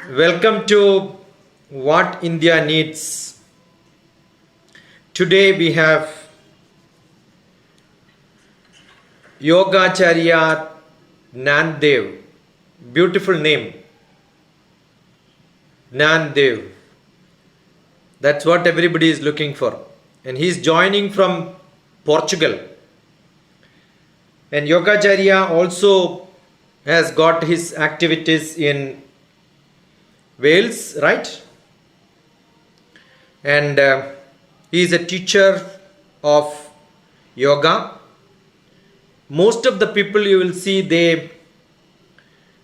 Welcome to What India Needs. Today we have Yogacharya Nandev. Beautiful name. Nandev. That's what everybody is looking for. And he's joining from Portugal. And Yogacharya also has got his activities in Wales, right? And he is a teacher of yoga. Most of the people you will see, they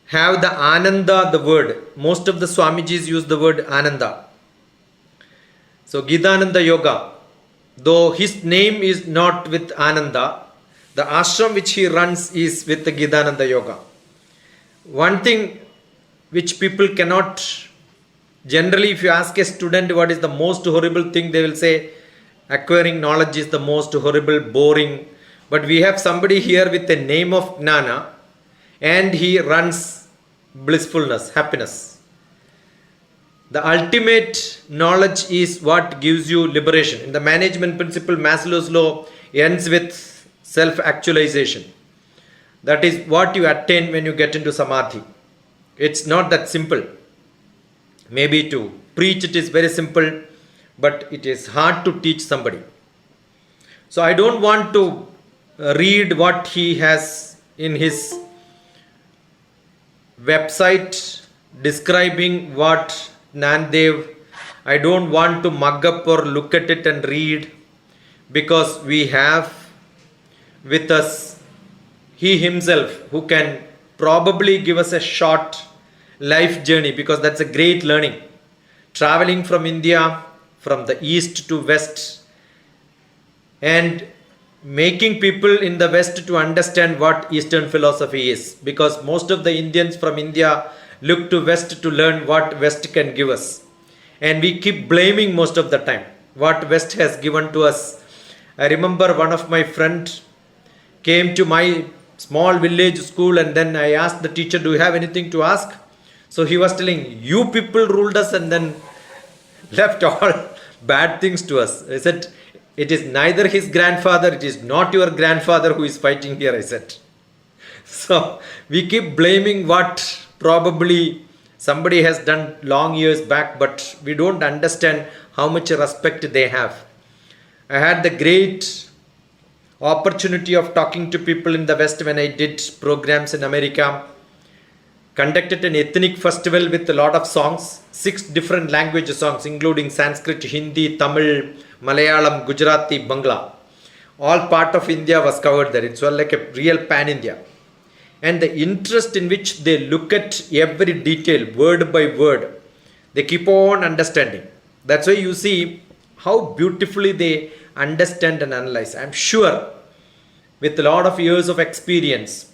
have the Ananda, the word. Most of the Swamijis use the word Ananda. So Gidananda Yoga, though his name is not with Ananda, the ashram which he runs is with the Gidananda Yoga. One thing which people cannot, generally if you ask a student what is the most horrible thing, they will say acquiring knowledge is the most horrible, boring. But we have somebody here with the name of Gnana and he runs blissfulness, happiness. The ultimate knowledge is what gives you liberation. In the management principle, Maslow's law ends with self-actualization. That is what you attain when you get into Samadhi. It's not that simple. Maybe to preach it is very simple, but it is hard to teach somebody. So I don't want to read what he has in his website describing what Nandev. I don't want to mug up or look at it and read, because we have with us he himself who can probably give us a short life journey, because that's a great learning. Traveling from India, from the east to west, and making people in the west to understand what Eastern philosophy is, because most of the Indians from India look to west to learn what west can give us, and we keep blaming most of the time what west has given to us. I remember one of my friend came to my small village school, and then I asked the teacher, do you have anything to ask? So he was telling, you people ruled us and then left all bad things to us. I said, it is neither his grandfather, it is not your grandfather who is fighting here, I said. So we keep blaming what probably somebody has done long years back, but we don't understand how much respect they have. I had the great opportunity of talking to people in the West when I did programs in America. Conducted an ethnic festival with a lot of songs, 6 different language songs, including Sanskrit, Hindi, Tamil, Malayalam, Gujarati, Bangla. All part of India was covered there. It's like a real pan-India. And the interest in which they look at every detail, word by word, they keep on understanding. That's why you see how beautifully they understand and analyze. I'm sure with a lot of years of experience,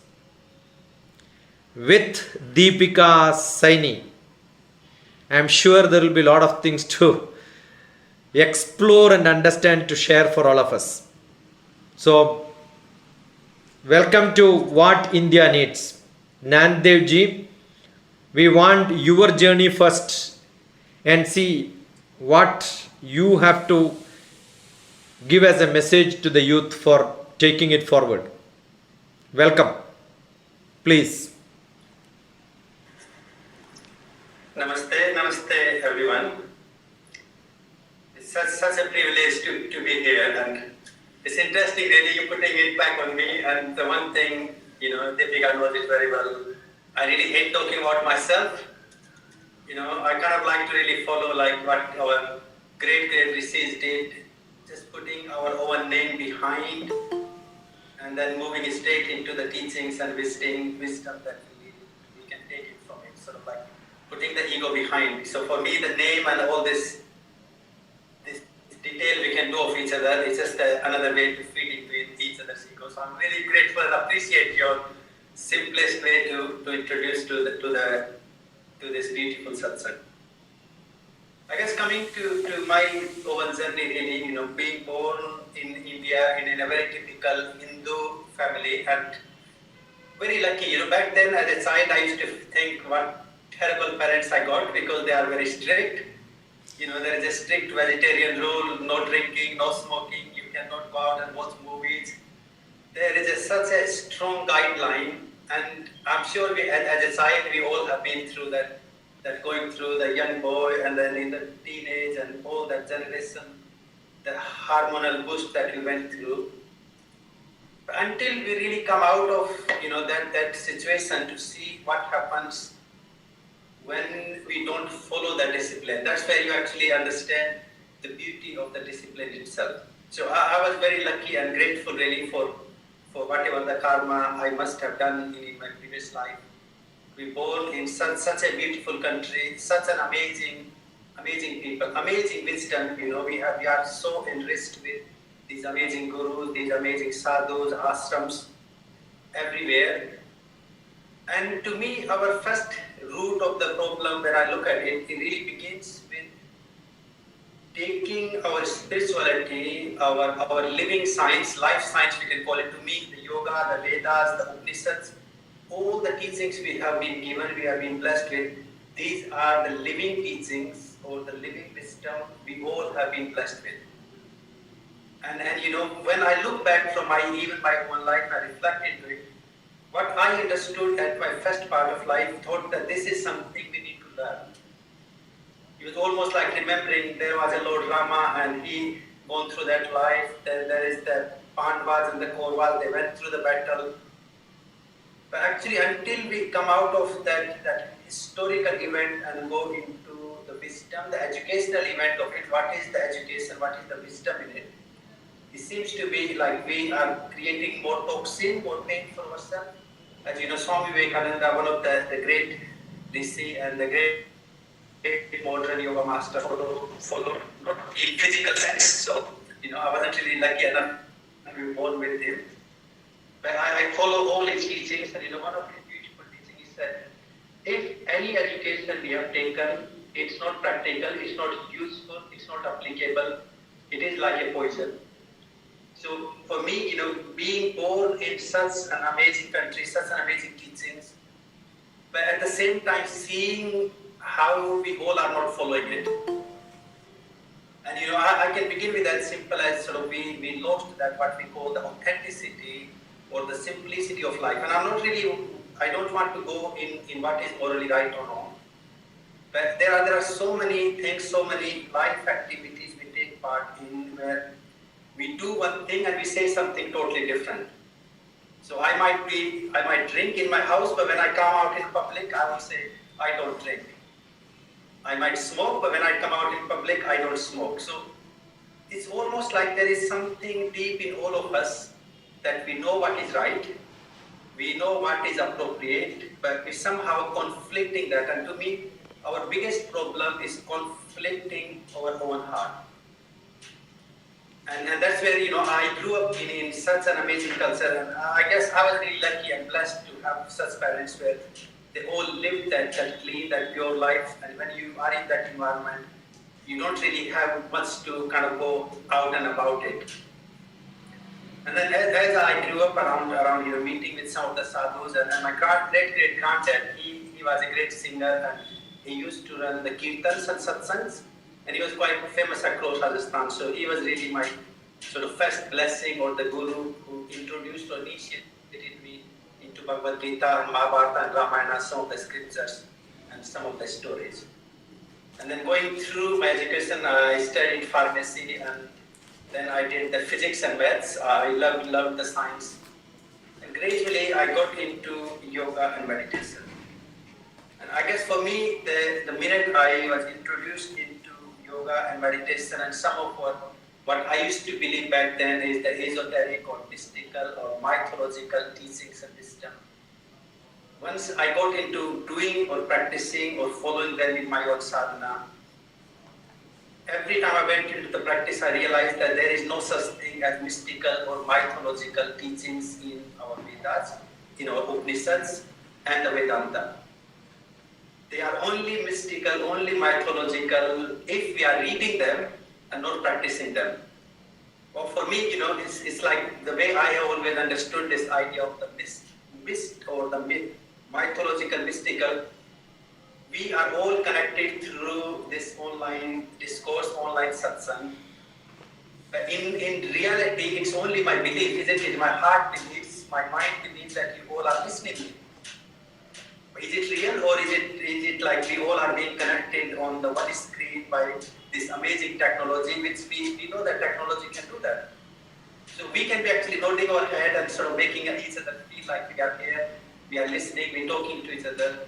with Deepika Saini, I'm sure there will be a lot of things to explore and understand to share for all of us. So, welcome to What India Needs. Nandev ji, we want your journey first and see what you have to give as a message to the youth for taking it forward. Welcome. Please. Namaste everyone. It's such a privilege to be here, and it's interesting really you putting it back on me. And the one thing, Deepika knows it very well, I really hate talking about myself. I kind of like to really follow like what our great rishis did, just putting our own name behind and then moving straight into the teachings and wisdom that we can take it from it, sort of like putting the ego behind. So for me, the name and all this detail we can do of each other is just another way to feed into each other's ego. So I'm really grateful and appreciate your simplest way to introduce to this beautiful satsang. I guess coming to my own journey, really, being born in India in a very typical Hindu family, and very lucky. Back then as a child, I used to think, what terrible parents I got because they are very strict. You know, there is a strict vegetarian rule: no drinking, no smoking. You cannot go out and watch movies. There is such a strong guideline, and I'm sure as a child, we all have been through that going through the young boy and then in the teenage and all that generation, the hormonal boost that we went through. But until we really come out of, you know, that situation to see what happens when we don't follow the discipline. That's where you actually understand the beauty of the discipline itself. So I was very lucky and grateful really for whatever the karma I must have done in my previous life. We born in such a beautiful country, such an amazing people, amazing wisdom. You know, we are so enriched with these amazing gurus, these amazing sadhus, ashrams everywhere. And to me, our first root of the problem, when I look at it, it really begins with taking our spirituality, our living science, life science, we can call it. To me, the yoga, the Vedas, the Upanishads, all the teachings we have been given, we have been blessed with, these are the living teachings or the living wisdom we all have been blessed with. And you know, when I look back from even my own life, I reflect into it, what I understood at my first part of life, thought that this is something we need to learn. It was almost like remembering there was a Lord Rama and he gone through that life. There is the Pandavas and the Kauravas, they went through the battle. But actually, until we come out of that historical event and go into the wisdom, the educational event of it, what is the education, what is the wisdom in it? It seems to be like we are creating more toxin, more pain for ourselves. As you know, Swami Vivekananda, one of the great Rishi and the great modern yoga master, follow not in physical sense. So, you know, I wasn't really lucky enough to be born with him. But I follow all his teachings, and you know, one of his beautiful teachings is that if any education we have taken, it's not practical, it's not useful, it's not applicable, it is like a poison. So for me, you know, being born in such an amazing country, such an amazing teachings, but at the same time seeing how we all are not following it. And you know, I can begin with that simple as sort of we lost that what we call the authenticity or the simplicity of life. And I don't want to go in what is morally right or wrong. But there are so many things, so many life activities we take part in where we do one thing and we say something totally different. So I might drink in my house, but when I come out in public, I will say, I don't drink. I might smoke, but when I come out in public, I don't smoke. So it's almost like there is something deep in all of us that we know what is right, we know what is appropriate, but we somehow conflicting that. And to me, our biggest problem is conflicting our own heart. And that's where, you know, I grew up in such an amazing culture, and I guess I was really lucky and blessed to have such parents where they all lived that clean, that pure life. And when you are in that environment, you don't really have much to kind of go out and about it. And then as I grew up around you know, meeting with some of the sadhus, and my great granddad, he was a great singer, and he used to run the kirtans and satsangs, and he was quite famous across Rajasthan. So he was really my sort of first blessing, or the guru who introduced or initiated me into Bhagavad Gita, Mahabharata and Ramayana, some of the scriptures and some of the stories. And then going through my education, I studied pharmacy, and then I did the physics and maths. I loved the science. And gradually I got into yoga and meditation. And I guess for me, the minute I was introduced into yoga and meditation, and some of what I used to believe back then is the esoteric or mystical or mythological teachings and wisdom. Once I got into doing or practicing or following them in my own sadhana, every time I went into the practice, I realized that there is no such thing as mystical or mythological teachings in our Vedas, in our Upanishads and the Vedanta. They are only mystical, only mythological if we are reading them and not practicing them. Well, for me, you know, it's like the way I have always understood this idea of the myth or the mythological, mystical. we are all connected through this online discourse, online satsang. But in reality, it's only my belief, isn't it? My heart believes, my mind believes that you all are listening. Is it real, or is it like we all are being connected on the one screen by this amazing technology, which we know that technology can do that. So we can be actually nodding our head and sort of making each other feel like we are here, we are listening, we're talking to each other.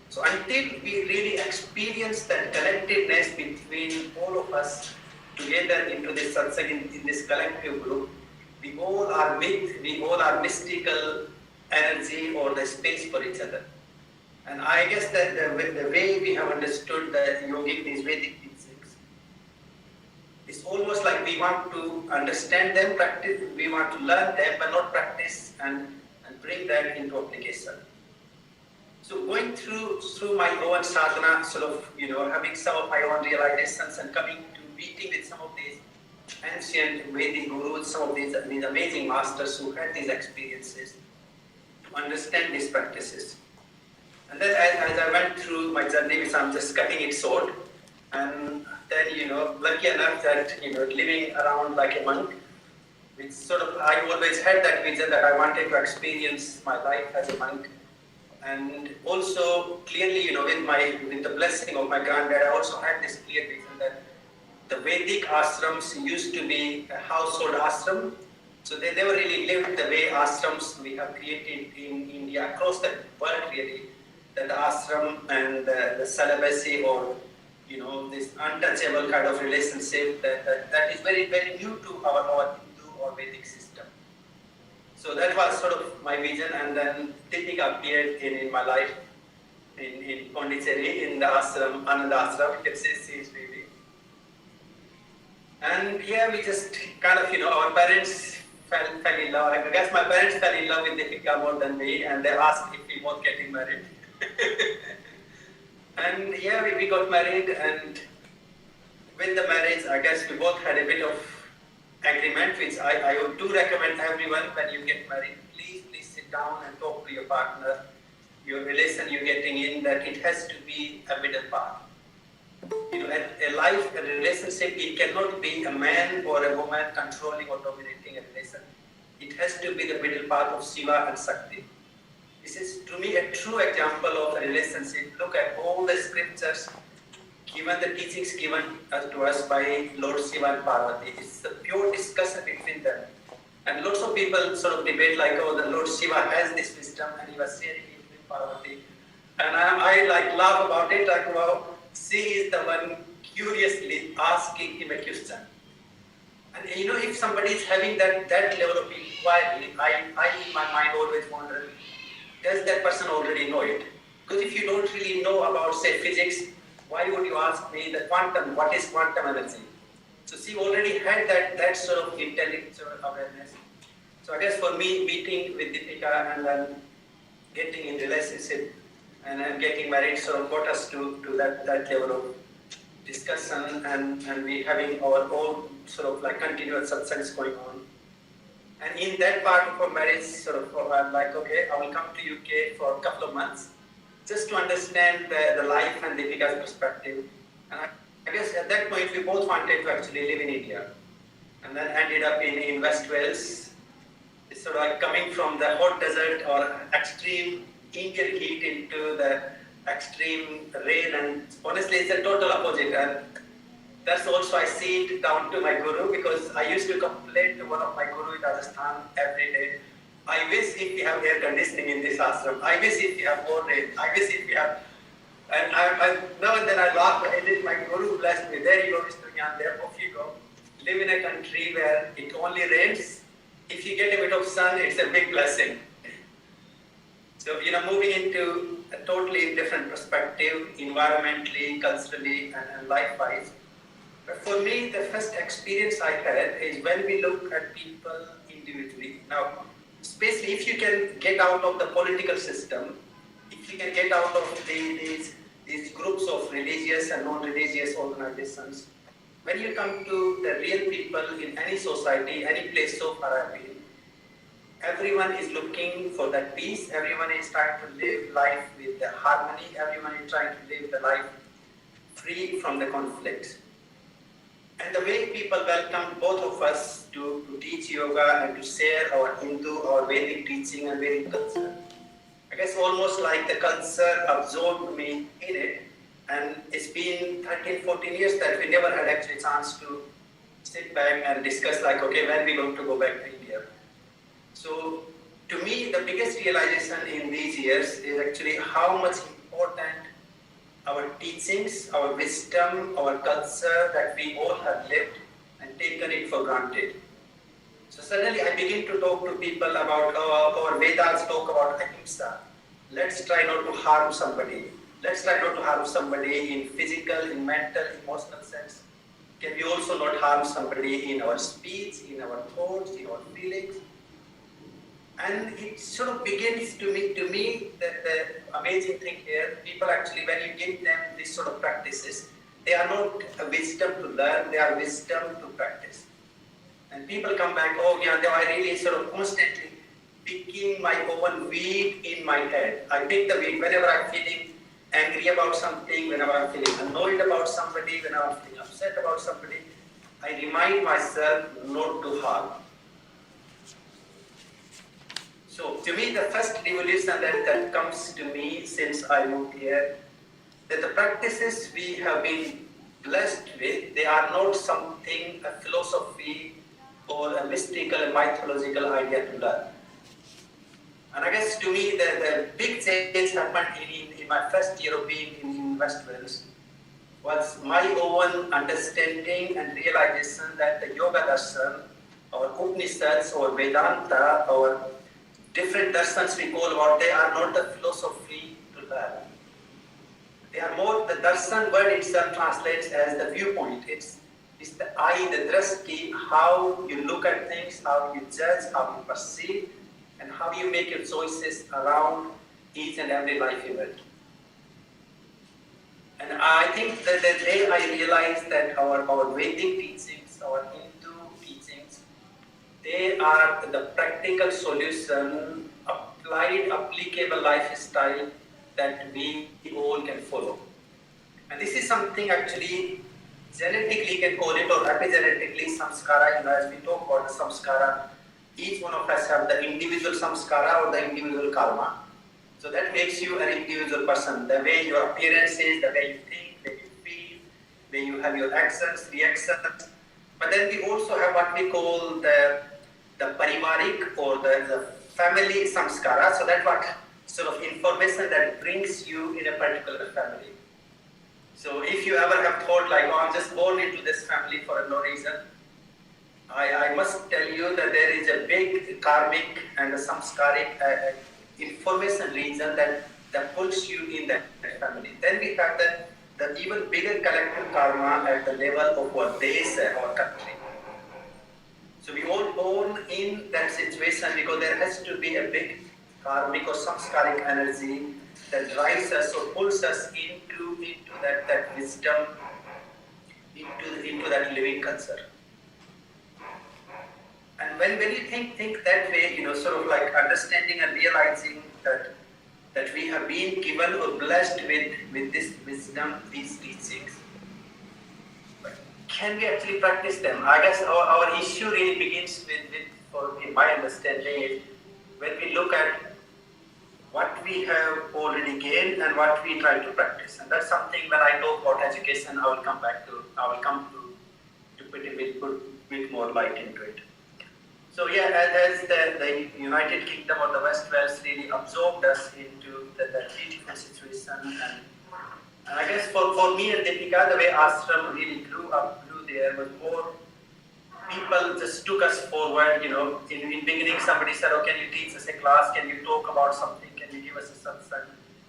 So until we really experience that connectedness between all of us together into this satsang, in this collective group, we all are myth, we all are mystical energy or the space for each other. And I guess that the way we have understood the yogic, these Vedic teachings, it's almost like we want to understand them, practice, we want to learn them, but not practice and bring that into application. So going through my own sadhana, sort of, having some of my own realizations and coming to meeting with some of these ancient Vedic gurus, some of these amazing masters who had these experiences, to understand these practices. And then as I went through my journey, which I'm just cutting it short, and then, lucky enough that, living around like a monk, which sort of, I always had that vision that I wanted to experience my life as a monk. And also clearly, with the blessing of my granddad, I also had this clear vision that the Vedic ashrams used to be a household ashram. So they never really lived the way ashrams we have created in India, across the world really, that the ashram and the celibacy or, this untouchable kind of relationship that is very, very new to our Hindu or Vedic system. So that was sort of my vision, and then Deepika appeared in my life in Pondicherry, in the ashram, Ananda ashram, you can say she is baby. And here we just kind of, our parents fell in love. I guess my parents fell in love with Deepika more than me, and they asked if we both getting married. And yeah, we got married, and with the marriage, I guess we both had a bit of agreement, which I do recommend everyone when you get married, please sit down and talk to your partner, your relation you're getting in, that it has to be a middle path. A relationship, it cannot be a man or a woman controlling or dominating a relation. It has to be the middle path of Shiva and Shakti. This is, to me, a true example of a relationship. Look at all the scriptures, given the teachings given to us by Lord Shiva and Parvati. It's the pure discussion between them. And lots of people sort of debate like, oh, the Lord Shiva has this wisdom and he was sharing it with Parvati. And I laugh about it, like, wow, she is the one curiously asking him a question. And if somebody is having that level of inquiry, I in my mind always wonder, does that person already know it? Because if you don't really know about, say, physics, why would you ask me the quantum, what is quantum energy? So she already had that sort of intellectual awareness. So I guess for me, meeting with Deepika and then getting in relationship and then getting married sort of got us to that level of discussion, and we having our own sort of like continuous satsangs going on. And in that part of our marriage, sort of, I'm like, okay, I will come to UK for a couple of months just to understand the life and Deepika's perspective. And I guess at that point, we both wanted to actually live in India. And then ended up in West Wales. It's sort of like coming from the hot desert or extreme Indian heat into the extreme rain. And honestly, it's a total opposite. And that's also, I see it down to my guru, because I used to complain to one of my guru in Rajasthan every day. I wish if we have air conditioning in this ashram. I wish if we have more rain. I wish if we have. And I now and then I laugh. My guru blessed me. There you go, Mr. Gyan. There, off you go. Live in a country where it only rains. If you get a bit of sun, it's a big blessing. So, moving into a totally different perspective, environmentally, culturally, and life-wise. But for me, the first experience I had is when we look at people individually. Now, especially if you can get out of the political system, if you can get out of these groups of religious and non-religious organizations, when you come to the real people in any society, any place so far I've been, everyone is looking for that peace. Everyone is trying to live life with the harmony. Everyone is trying to live the life free from the conflicts. And the way people welcome both of us to teach yoga and to share our Hindu, our Vedic teaching and Vedic culture, I guess almost like the culture absorbed me in it. And it's been 13, 14 years that we never had actually a chance to sit back and discuss like, okay, when are we going to go back to India? So to me, the biggest realization in these years is actually how much important our teachings, our wisdom, our culture that we all have lived and taken it for granted. So suddenly I begin to talk to people about our Vedas talk about ahimsa. Let's try not to harm somebody. Let's try not to harm somebody in physical, in mental, emotional sense. Can we also not harm somebody in our speech, in our thoughts, in our feelings? And it sort of begins to me the amazing thing here, people actually, when you give them this sort of practices, they are not a wisdom to learn, they are wisdom to practice. And people come back, oh yeah, they are really sort of constantly picking my own weed in my head. I pick the weed whenever I'm feeling angry about something, whenever I'm feeling annoyed about somebody, whenever I'm feeling upset about somebody. I remind myself not to harm. So to me, the first revolution that comes to me since I moved here, that the practices we have been blessed with, they are not something, a philosophy or a mystical and mythological idea to learn. And I guess to me, the big change happened in my first year of being in West Wales was my own understanding and realization that the Yoga Darshan, or Upanishads, or Vedanta, or different darshans we call about, they are not the philosophy to learn. They are more, the darshan word itself translates as the viewpoint. It's the eye, the drashti, how you look at things, how you judge, how you perceive, and how you make your choices around each and every life event. And I think that the day I realized that our Vedic teachings, our Hindu teachings, they are the practical solution, applied, applicable lifestyle that we all can follow. And this is something actually genetically can call it, or epigenetically samskara. As we talk about the samskara, each one of us have the individual samskara or the individual karma. So that makes you an individual person. The way your appearance is, the way you think, the way you feel, the way you have your actions, reactions. But then we also have what we call the parivarik or the family samskara. So that's what sort of information that brings you in a particular family. So if you ever have thought like, oh, I'm just born into this family for no reason, I must tell you that there is a big karmic and a samskaric information region that pulls you in that family. Then we have the even bigger collective karma at the level of our desha or country. So we all born in that situation because there has to be a big karmic or samskaric energy that drives us or pulls us into that wisdom, into that living culture. And when you think that way, sort of like understanding and realizing that we have been given or blessed with this wisdom, these teachings, but can we actually practice them? I guess our issue really begins in my understanding, is when we look at what we have already gained and what we try to practice. And that's something when I talk about education, I will come to put a bit more light into it. So yeah, as the United Kingdom or the West Wales really absorbed us into that beautiful situation, and I guess for me and Deepika, the way ashram really grew there was more people just took us forward. In beginning somebody said, oh, can you teach us a class? Can you talk about something? Can you give us a satsang?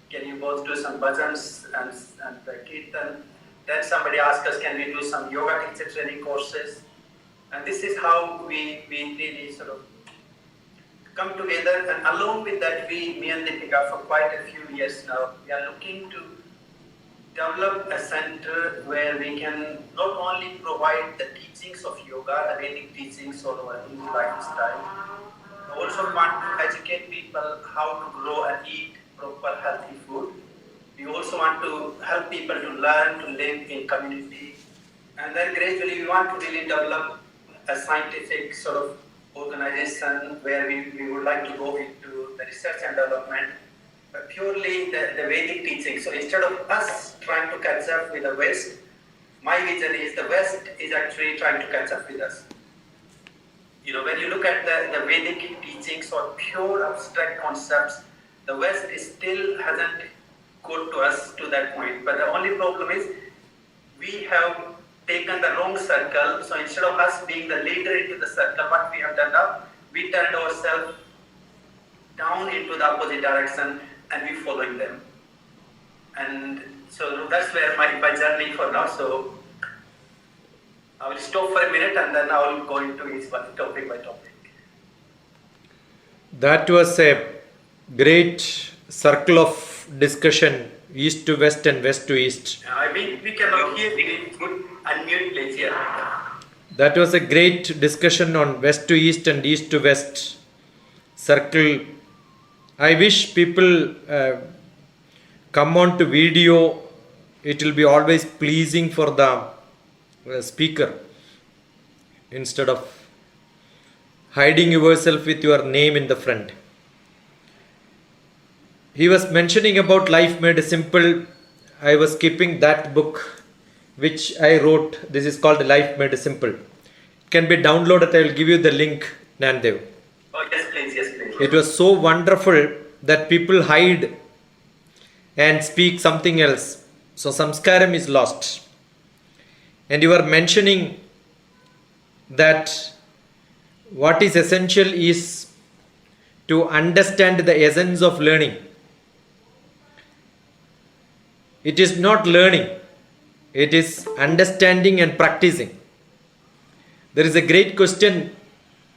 Can you both do some bhajans and kirtan? Then somebody asked us, can we do some yoga teacher training courses? And this is how we really sort of come together. And along with that, me and Deepika, for quite a few years now, we are looking to develop a center where we can not only provide the teachings of yoga, the Vedic teachings or our Hindu lifestyle, Also, we want to educate people how to grow and eat proper healthy food. We also want to help people to learn to live in community. And then gradually we want to really develop a scientific sort of organization where we would like to go into the research and development, but purely the Vedic teaching. So instead of us trying to catch up with the West, my vision is the West is actually trying to catch up with us. When you look at the Vedic teachings or pure abstract concepts, the West still hasn't got to us to that point. But the only problem is we have taken the wrong circle. So instead of us being the leader into the circle, what we have done now, we turned ourselves down into the opposite direction and we following them. And so that's where my journey for now. So I will stop for a minute and then I will go into each one topic by topic. That was a great circle of discussion, east to west and west to east. We cannot hear you. Good unmute please here. That was a great discussion on west to east and east to west circle. I wish people come on to video. It will be always pleasing for the speaker instead of hiding yourself with your name in the front. He was mentioning about Life Made Simple. I was keeping that book which I wrote. This is called Life Made Simple. It can be downloaded. I will give you the link, Nandev. Oh, yes, please. It was so wonderful that people hide and speak something else. So samskaram is lost. And you are mentioning that what is essential is to understand the essence of learning. It is not learning, it is understanding and practicing. There is a great question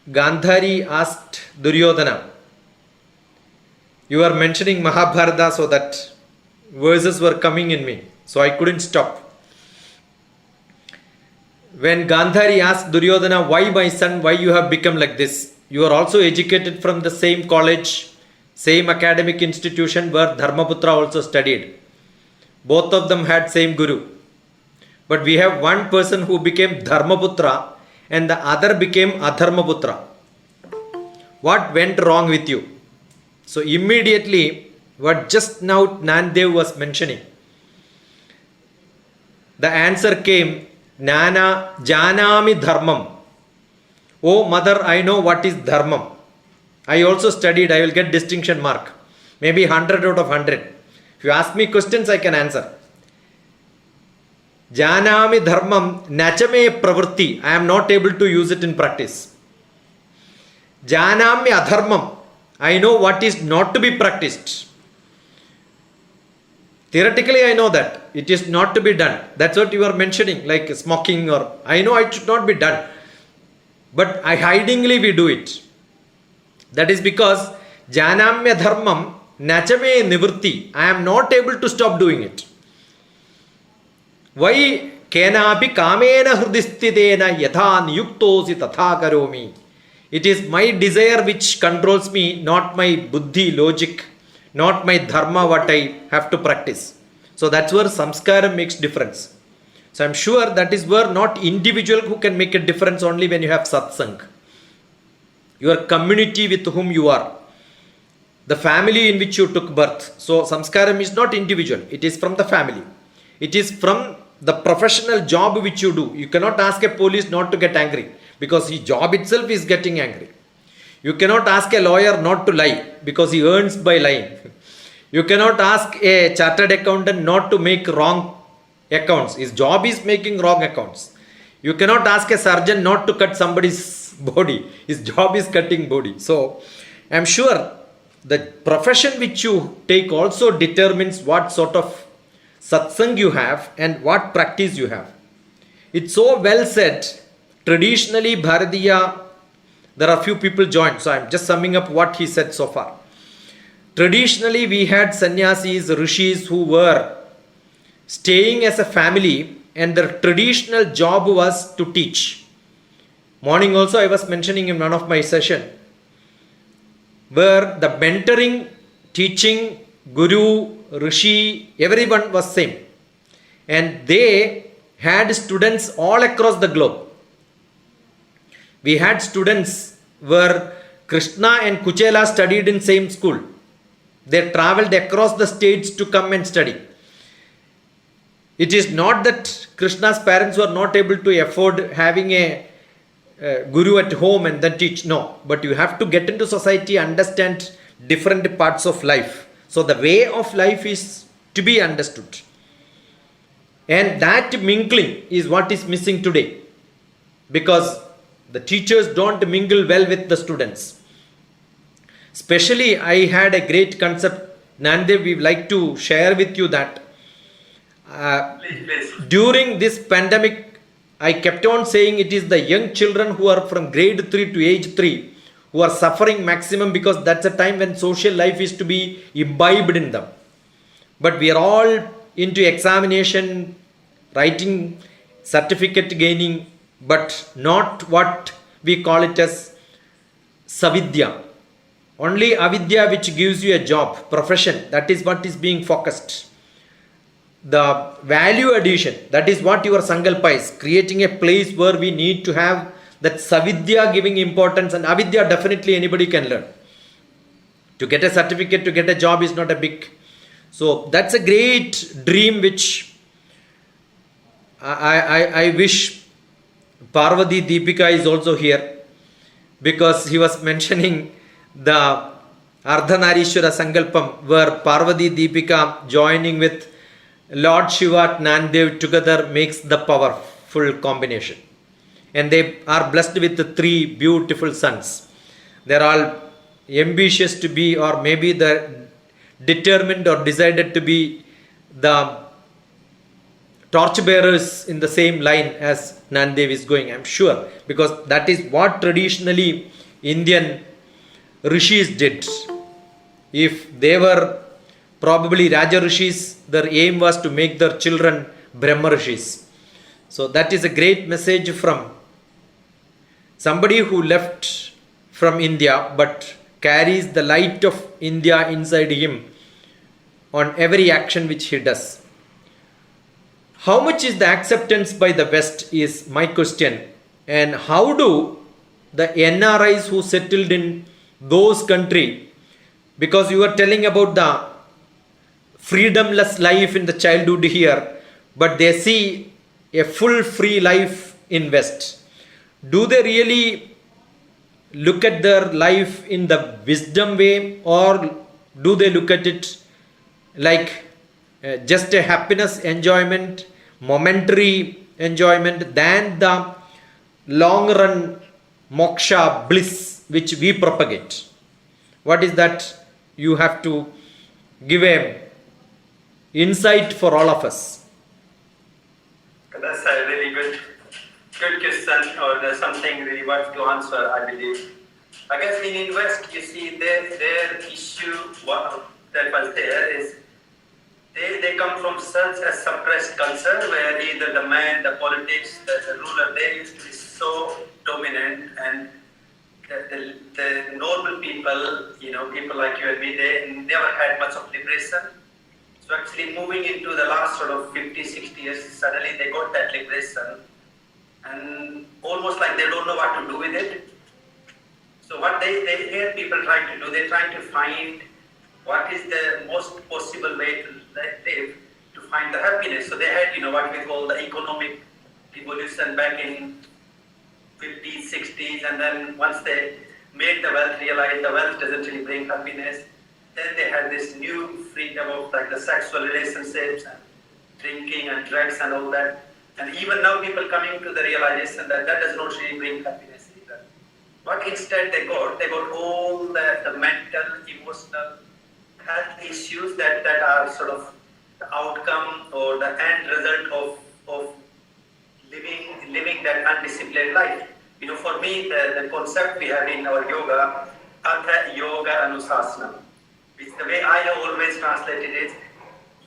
Gandhari asked Duryodhana. You are mentioning Mahabharata, so that verses were coming in me, so I couldn't stop. When Gandhari asked Duryodhana, why my son, why you have become like this? You are also educated from the same college, same academic institution where Dharmaputra also studied. Both of them had same guru. But we have one person who became Dharmaputra and the other became Adharmaputra. What went wrong with you? So immediately, what just now Nandev was mentioning, the answer came, Nana Janami Dharmam. Oh mother, I know what is Dharmam. I also studied, I will get distinction mark. Maybe 100 out of 100. If you ask me questions, I can answer. Janami Dharmam Nachame Pravritti. I am not able to use it in practice. Janami Adharmam. I know what is not to be practiced. Theoretically, I know that it is not to be done. That's what you are mentioning, like smoking, or I know it should not be done. But hidingly we do it. That is because Janamya Dharmam Nachame Nivritti. I am not able to stop doing it. Why? Kenapi Kamena Hridistidena Yatha Niyuktosi Tatha Karomi. It is my desire which controls me, not my buddhi, logic, not my dharma, what I have to practice. So that's where samskara makes difference. So I'm sure that is where not individual who can make a difference, only when you have satsang. Your community with whom you are. The family in which you took birth. So samskaram is not individual. It is from the family. It is from the professional job which you do. You cannot ask a police not to get angry, because his job itself is getting angry. You cannot ask a lawyer not to lie, because he earns by lying. You cannot ask a chartered accountant not to make wrong accounts. His job is making wrong accounts. You cannot ask a surgeon not to cut somebody's body. His job is cutting body. So I am sure the profession which you take also determines what sort of satsang you have and what practice you have. It's so well said. Traditionally, Bharatiya, there are few people joined, so I'm just summing up what he said so far. Traditionally, we had sannyasis, rishis who were staying as a family, and their traditional job was to teach. Morning also I was mentioning in one of my session, where the mentoring, teaching, guru, rishi, everyone was same. And they had students all across the globe. We had students where Krishna and Kuchela studied in same school. They traveled across the states to come and study. It is not that Krishna's parents were not able to afford having a guru at home and then teach. No, but you have to get into society, understand different parts of life. So the way of life is to be understood. And that mingling is what is missing today. Because the teachers don't mingle well with the students. Especially, I had a great concept, Nandev, we would like to share with you that Please. during this pandemic, I kept on saying it is the young children who are from grade 3 to age 3 who are suffering maximum, because that's a time when social life is to be imbibed in them. But we are all into examination, writing, certificate gaining, but not what we call it as Savidya. Only avidya, which gives you a job, profession, that is what is being focused. The value addition, that is what your sankalpa is, creating a place where we need to have that savidya giving importance, and avidya definitely anybody can learn. To get a certificate, to get a job is not a big. So that's a great dream which I wish Parvati Deepika is also here, because he was mentioning the Ardhanarishwara Sankalpam, where Parvati Deepika joining with Lord Shiva at Nandev together makes the powerful combination. And they are blessed with the 3 beautiful sons. They are all ambitious to be, or maybe the determined or decided to be the torchbearers in the same line as Nandev is going, I'm sure, because that is what traditionally Indian rishis did. If they were probably Raja rishis, their aim was to make their children Brahma rishis. So that is a great message from somebody who left from India but carries the light of India inside him on every action which he does. How much is the acceptance by the West is my question, and how do the NRIs who settled in those countries, because you are telling about the freedomless life in the childhood here, but they see a full free life in West. Do they really look at their life in the wisdom way, or do they look at it like just a happiness, enjoyment, momentary enjoyment, than the long run moksha bliss which we propagate? What is that? You have to give a insight for all of us. That's a really good question, or there's something really worth to answer, I believe. I guess in West, you see, their issue that was there is they come from such a suppressed culture where either the man, the politics, the ruler, they used to be so dominant, and the normal people, people like you and me, they never had much of liberation. So actually moving into the last sort of 50, 60 years, suddenly they got that liberation, and almost like they don't know what to do with it. So what they hear people trying to do, they're trying to find what is the most possible way to live, to find the happiness. So they had, what we call the economic revolution back in 50s, 60s, and then once they made the wealth, realized the wealth doesn't really bring happiness, then they had this new freedom of like the sexual relationships and drinking and drugs and all that. And even now people coming to the realization that that does not really bring happiness either. What instead they got all the mental, emotional health issues that are sort of the outcome or the end result of living that undisciplined life. For me, the concept we have in our yoga, Atha Yoga Anusasana, which the way I have always translated it,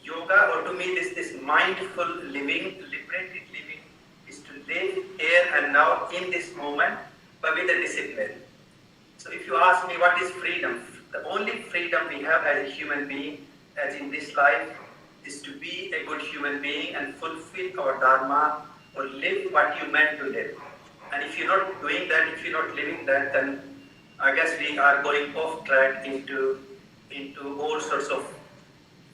yoga, or to me this mindful living, liberated living, is to live here and now in this moment, but with a discipline. So if you ask me what is freedom, the only freedom we have as a human being, as in this life, is to be a good human being and fulfill our dharma or live what you meant to live. And if you're not doing that, if you're not living that, then I guess we are going off track into all sorts of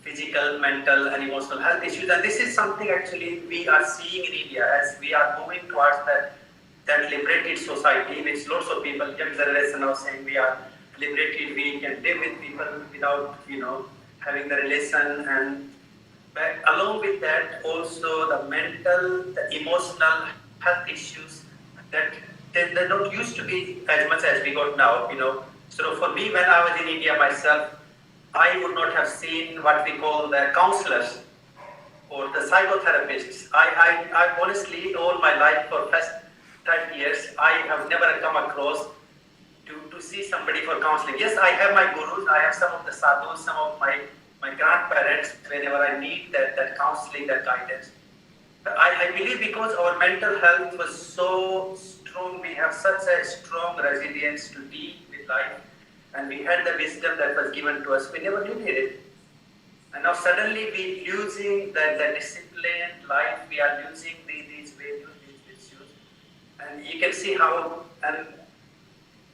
physical, mental, and emotional health issues. And this is something actually we are seeing in India as we are moving towards that liberated society, which lots of people, young generation, are saying we are liberated, we can live with people without, having the relation. And but along with that, also the mental, the emotional health issues that they don't used to be as much as we got now. So for me, when I was in India myself, I would not have seen what we call the counselors or the psychotherapists. I honestly, all my life for past 30 years, I have never come across to see somebody for counseling. Yes, I have my gurus, I have some of the sadhus, some of my grandparents, whenever I need that counseling, that guidance. But I believe because our mental health was so strong, we have such a strong resilience to deal with life, and we had the wisdom that was given to us, we never needed it. And now suddenly we losing the disciplined life, we are losing these values, these issues. And you can see how, and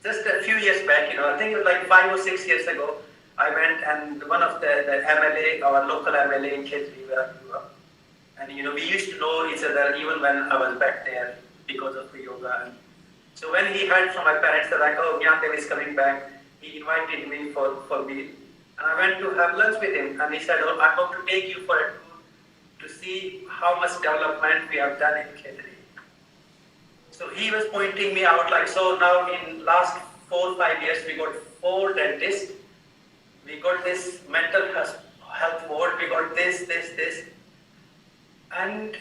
just a few years back, I think it was like 5 or 6 years ago, I went and one of the MLA, our local MLA in Khetri, where I grew up, and we used to know each other even when I was back there because of the yoga. And so when he heard from my parents that like, oh, Gyandev is coming back, he invited me for meal. And I went to have lunch with him, and he said, oh, I'm going to take you for a tour to see how much development we have done in Khetri. So he was pointing me out like, so now in last 4 or 5 years, we got 4 dentists, we got this mental health ward, we got this. And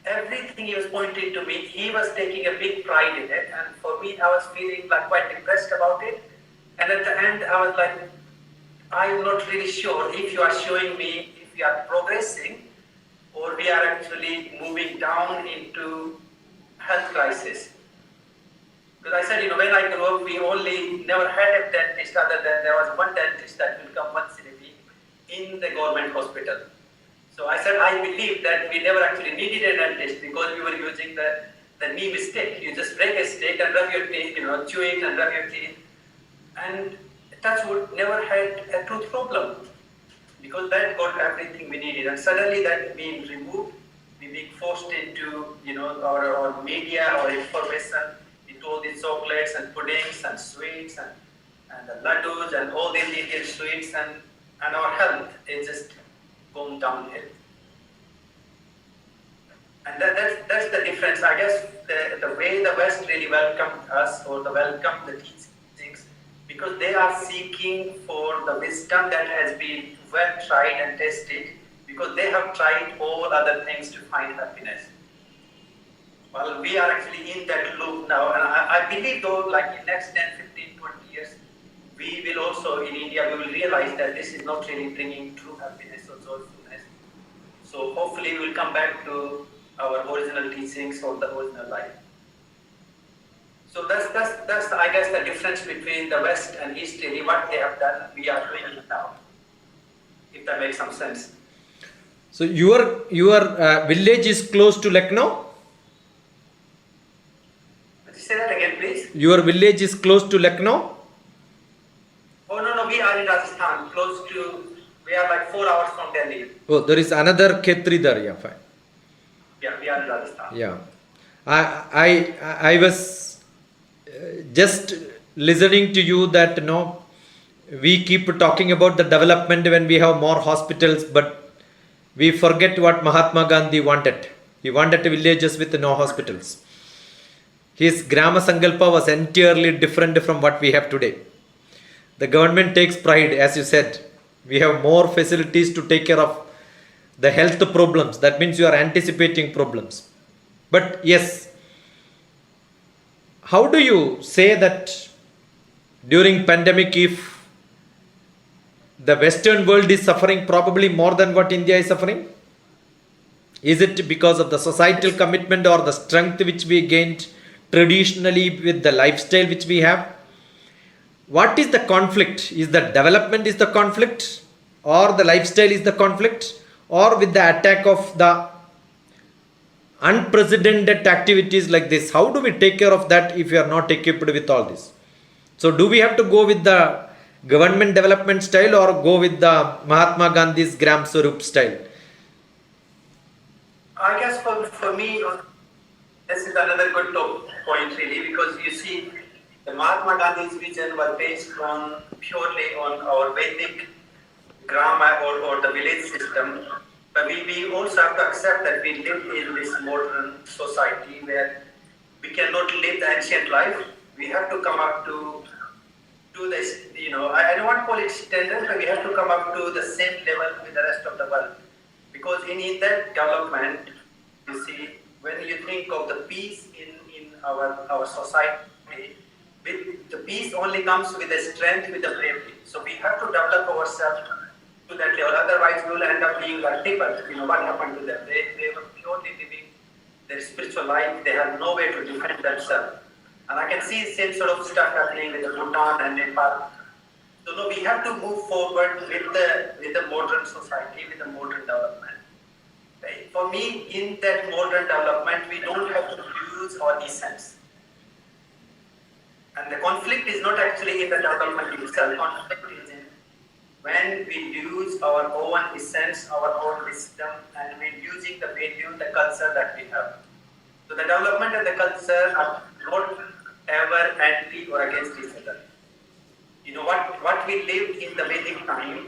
everything he was pointing to me, he was taking a big pride in it. And for me, I was feeling like quite depressed about it. And at the end, I was like, I'm not really sure if you are showing me if we are progressing or we are actually moving down into health crisis. Because I said, when I grew up, we only never had a dentist other than there was one dentist that will come once in a week in the government hospital. So I said, I believe that we never actually needed a dentist because we were using the knee stick. You just break a stick and rub your teeth, chew it and rub your teeth. And touchwood never had a tooth problem because that got everything we needed. And suddenly that being removed, we being forced into, our media or information into all these chocolates and puddings and sweets and the laddus and all these Indian sweets and our health is just going downhill. And that's the difference. I guess the way the West really welcomed us or welcomed the teachings, because they are seeking for the wisdom that has been well tried and tested, because they have tried all other things to find happiness. Well, we are actually in that loop now, and I believe though, like in next 10, 15, 20 years, we will also in India, we will realize that this is not really bringing true happiness or joyfulness. So hopefully we will come back to our original teachings or the original life. So that's I guess the difference between the West and East. Really, what they have done, we are doing it now. If that makes some sense. So your village is close to Lucknow? Say that again, please. Your village is close to Lucknow? Oh no, we are in Rajasthan, we are like 4 hours from Delhi. Oh, there is another Khetri there, yeah, fine. Yeah, we are in Rajasthan. Yeah. I was just listening to you that, we keep talking about the development when we have more hospitals, but we forget what Mahatma Gandhi wanted. He wanted villages with no hospitals. His Grama Sankalpa was entirely different from what we have today. The government takes pride, as you said. We have more facilities to take care of the health problems. That means you are anticipating problems. But yes, how do you say that during pandemic, if the Western world is suffering probably more than what India is suffering? Is it because of the societal commitment or the strength which we gained traditionally with the lifestyle which we have? what is the conflict? Is the development is the conflict, or the lifestyle is the conflict, or with the attack of the unprecedented activities like this? How do we take care of that if we are not equipped with all this? So do we have to go with the government development style or go with the Mahatma Gandhi's Gram Swarup style? I guess for me, this is another good point really, because you see, the Mahatma Gandhi's vision was based on purely on our Vedic grammar or the village system. But we also have to accept that we live in this modern society where we cannot live the ancient life. We have to come up to this, I don't want to call it standard, but we have to come up to the same level with the rest of the world. Because in that development, you see, when you think of the peace in our society, the peace only comes with the strength, with the bravery. So we have to develop ourselves to that level. Otherwise, we will end up being like people. What happened to them? They were purely living their spiritual life. They had no way to defend themselves. And I can see the same sort of stuff happening with the Bhutan and Nepal. So no, we have to move forward with the modern society, with the modern development. Right? For me, in that modern development, we don't have to lose our essence. And the conflict is not actually in the development itself. Conflict is in when we lose our own essence, our own wisdom, and we're using the value, the culture that we have. So the development and the culture are not ever anti or against each other. What we lived in the Vedic time,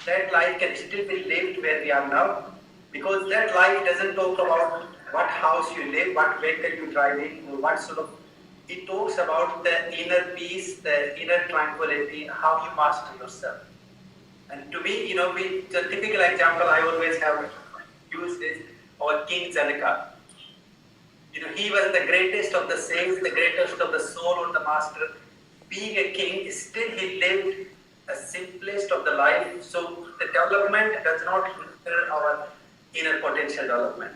that life can still be lived where we are now, because that life doesn't talk about what house you live, what vehicle you're driving, or what sort of. It talks about the inner peace, the inner tranquility, how you master yourself. And to me, the typical example I always have used is our King Janaka. He was the greatest of the saints, the greatest of the soul or the master. Being a king, still he lived the simplest of the life. So the development does not hinder our inner potential development.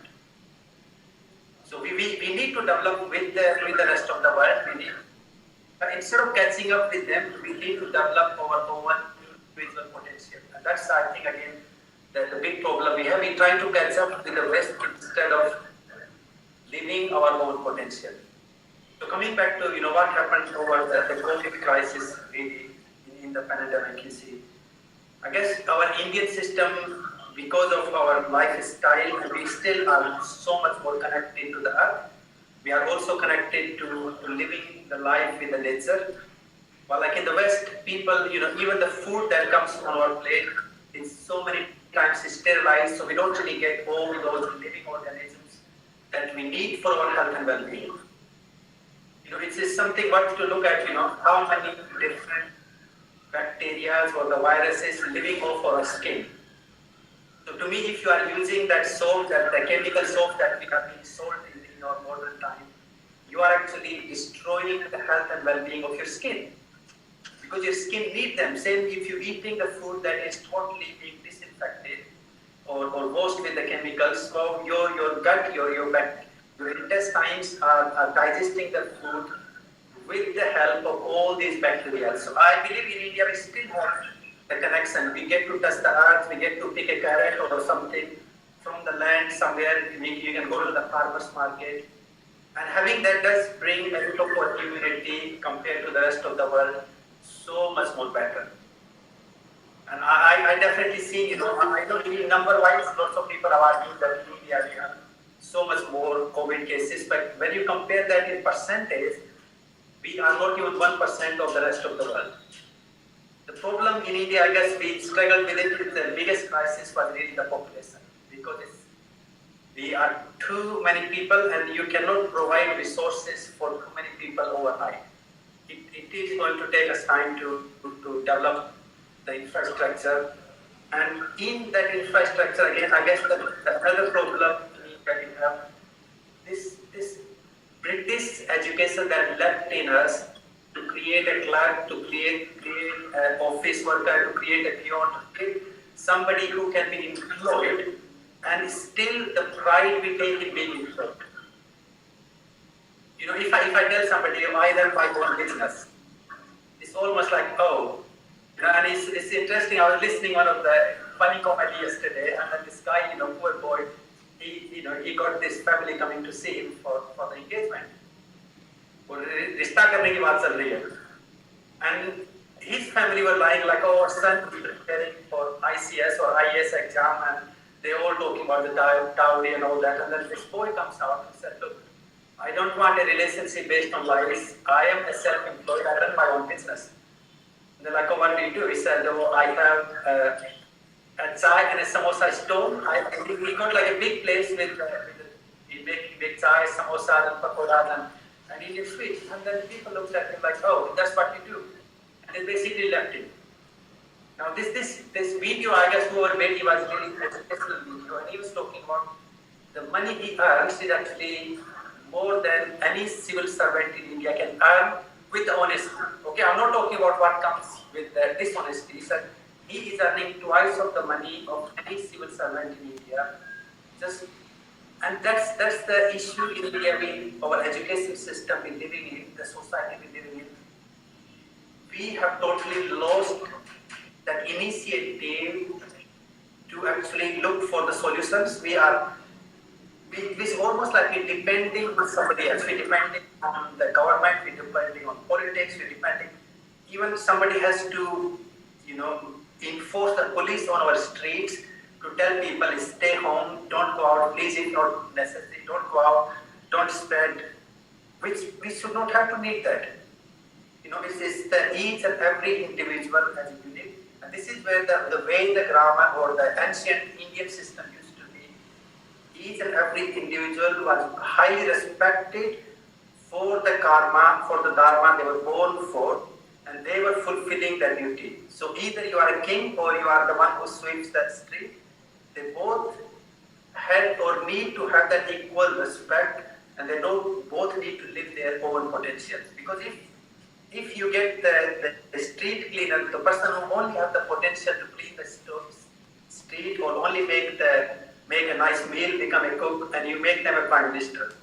So we need to develop with the rest of the world. Instead of catching up with them, we need to develop our own individual potential. And that's, I think, again, the big problem we have. We're trying to catch up with the West instead of living our own potential. So coming back to what happened over the COVID crisis really in the pandemic, you see, I guess our Indian system, because of our lifestyle, we still are so much more connected to the earth. We are also connected to living the life with the nature. But like in the West, people, even the food that comes on our plate is so many times sterilized, so we don't really get all those living organisms that we need for our health and well-being. It's just something what to look at, how many different bacteria or the viruses living off our skin. So to me, if you are using that soap, the chemical soap that we have been sold in our modern time, you are actually destroying the health and well-being of your skin. Because your skin needs them. Same if you're eating the food that is totally being disinfected or washed with the chemicals, so your gut, your intestines are digesting the food with the help of all these bacteria. So I believe in India we still have the connection. We get to touch the earth, we get to pick a carrot or something from the land somewhere. You can go to the farmer's market. And having that does bring a bit of immunity compared to the rest of the world so much more better. And I definitely see, I don't really number-wise, lots of people have argued that in India we have so much more COVID cases, but when you compare that in percentage, we are not even 1% of the rest of the world. The problem in India, I guess we struggled with it, the biggest crisis was really the population, because we are too many people and you cannot provide resources for too many people overnight. It is going to take us time to develop the infrastructure, and in that infrastructure again, I guess the other problem that we have, this British education that left in us to create a clerk, to create an office worker, to create a peon, to create somebody who can be employed, and still the pride we take in being employed. If I tell somebody, I run my own business, it's almost like, oh, and it's interesting. I was listening one of the funny comedy yesterday, and then this guy, poor boy, he got this family coming to see him for the engagement. रिश्ता करने की बात चल रही है, and his family were lying like, oh, son is preparing for ICS or IAS exam, and they all talking about the dowry and all that, and then this boy comes out and said, look, I don't want a relationship based on lies. I am a self-employed. I run my own business. And they're like, oh, what do you do? He said, oh, I have a chai and a samosa stall. We got like a big place with big chai, samosa, and pakoras and Indian sweets. And then people looked at him like, oh, that's what you do. And they basically left him. Now this video, I guess whoever made it was really an educational video, and he was talking about the money he earns is actually more than any civil servant in India can earn with honesty. Okay, I'm not talking about what comes with dishonesty. He said he is earning twice of the money of any civil servant in India. And that's the issue in India, our education system we're living in, the society we're living in. We have totally lost that initiative to actually look for the solutions. It's almost like we're depending on somebody else. We're depending on the government, we're depending on politics, we're depending, even somebody has to, enforce the police on our streets to tell people, stay home, don't go out, please, if not necessary, don't go out, don't spread, which we should not have to need that. It's the each and every individual as a unit. And this is where the way the grammar or the ancient Indian system used to be. Each and every individual was highly respected for the karma, for the dharma they were born for, and they were fulfilling their duty. So either you are a king or you are the one who sweeps that street. They both had or need to have that equal respect, and they both need to live their own potentials. Because if you get the street cleaner, the person who only have the potential to clean the street or only make a nice meal, become a cook, and you make them a prime minister.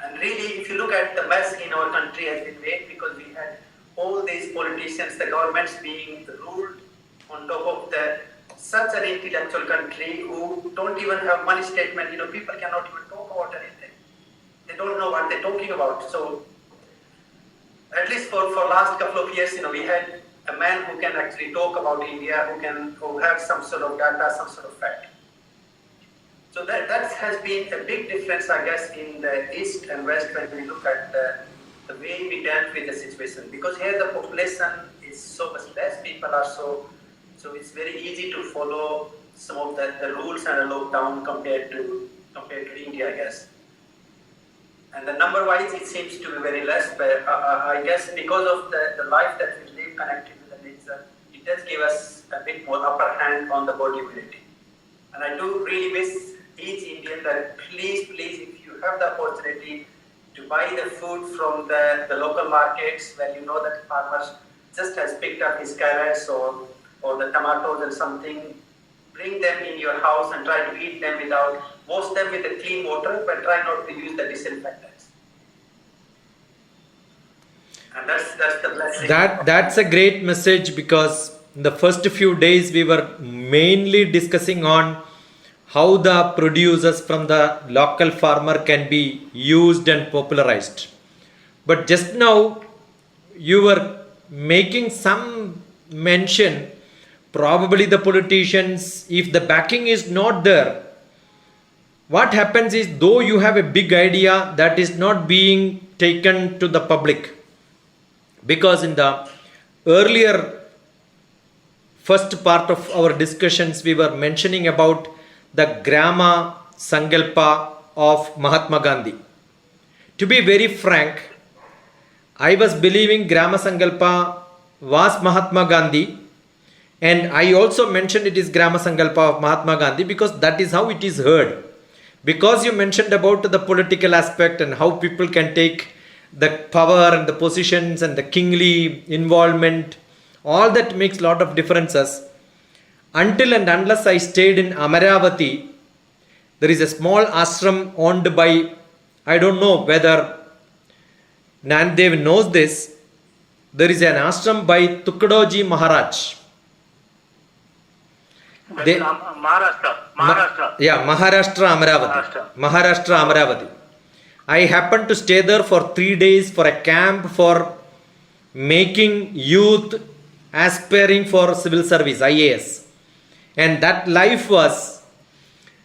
And really, if you look at the mess in our country has been made because we had all these politicians, the governments being ruled on top of such an intellectual country who don't even have money statement. People cannot even talk about anything. They don't know what they're talking about. So at least for last couple of years, we had a man who can actually talk about India, who have some sort of data, some sort of fact. So that has been a big difference, I guess, in the East and West when we look at the way we dealt with the situation. Because here the population is so much less, people are so it's very easy to follow some of the rules and the lockdown compared to India, I guess. And the number-wise, it seems to be very less, but I guess because of the life that we live connected with the nature, it does give us a bit more upper hand on the body immunity. And I do really wish each Indian that please, if you have the opportunity to buy the food from the local markets where you know that farmers just has picked up his carrots or the tomatoes and something, bring them in your house and try to eat them wash them with the clean water, but try not to use the disinfectants. And that's the blessing. That's a great message, because in the first few days we were mainly discussing on how the producers from the local farmer can be used and popularized. But just now you were making some mention, probably the politicians, if the backing is not there, what happens is, though you have a big idea, that is not being taken to the public. Because in the earlier first part of our discussions, we were mentioning about the Grama Sankalpa of Mahatma Gandhi. To be very frank, I was believing Grama Sankalpa was Mahatma Gandhi, and I also mentioned it is Grama Sankalpa of Mahatma Gandhi because that is how it is heard. Because you mentioned about the political aspect and how people can take the power and the positions and the kingly involvement, all that makes a lot of differences. Until and unless I stayed in Amaravati, there is a small ashram owned by, I don't know whether Nandev knows this, There is an ashram by Tukadoji Maharaj. They, Maharashtra. Yeah, Maharashtra Amravati. Maharashtra Amravati. I happened to stay there for 3 days for a camp for making youth aspiring for civil service, IAS. And that life was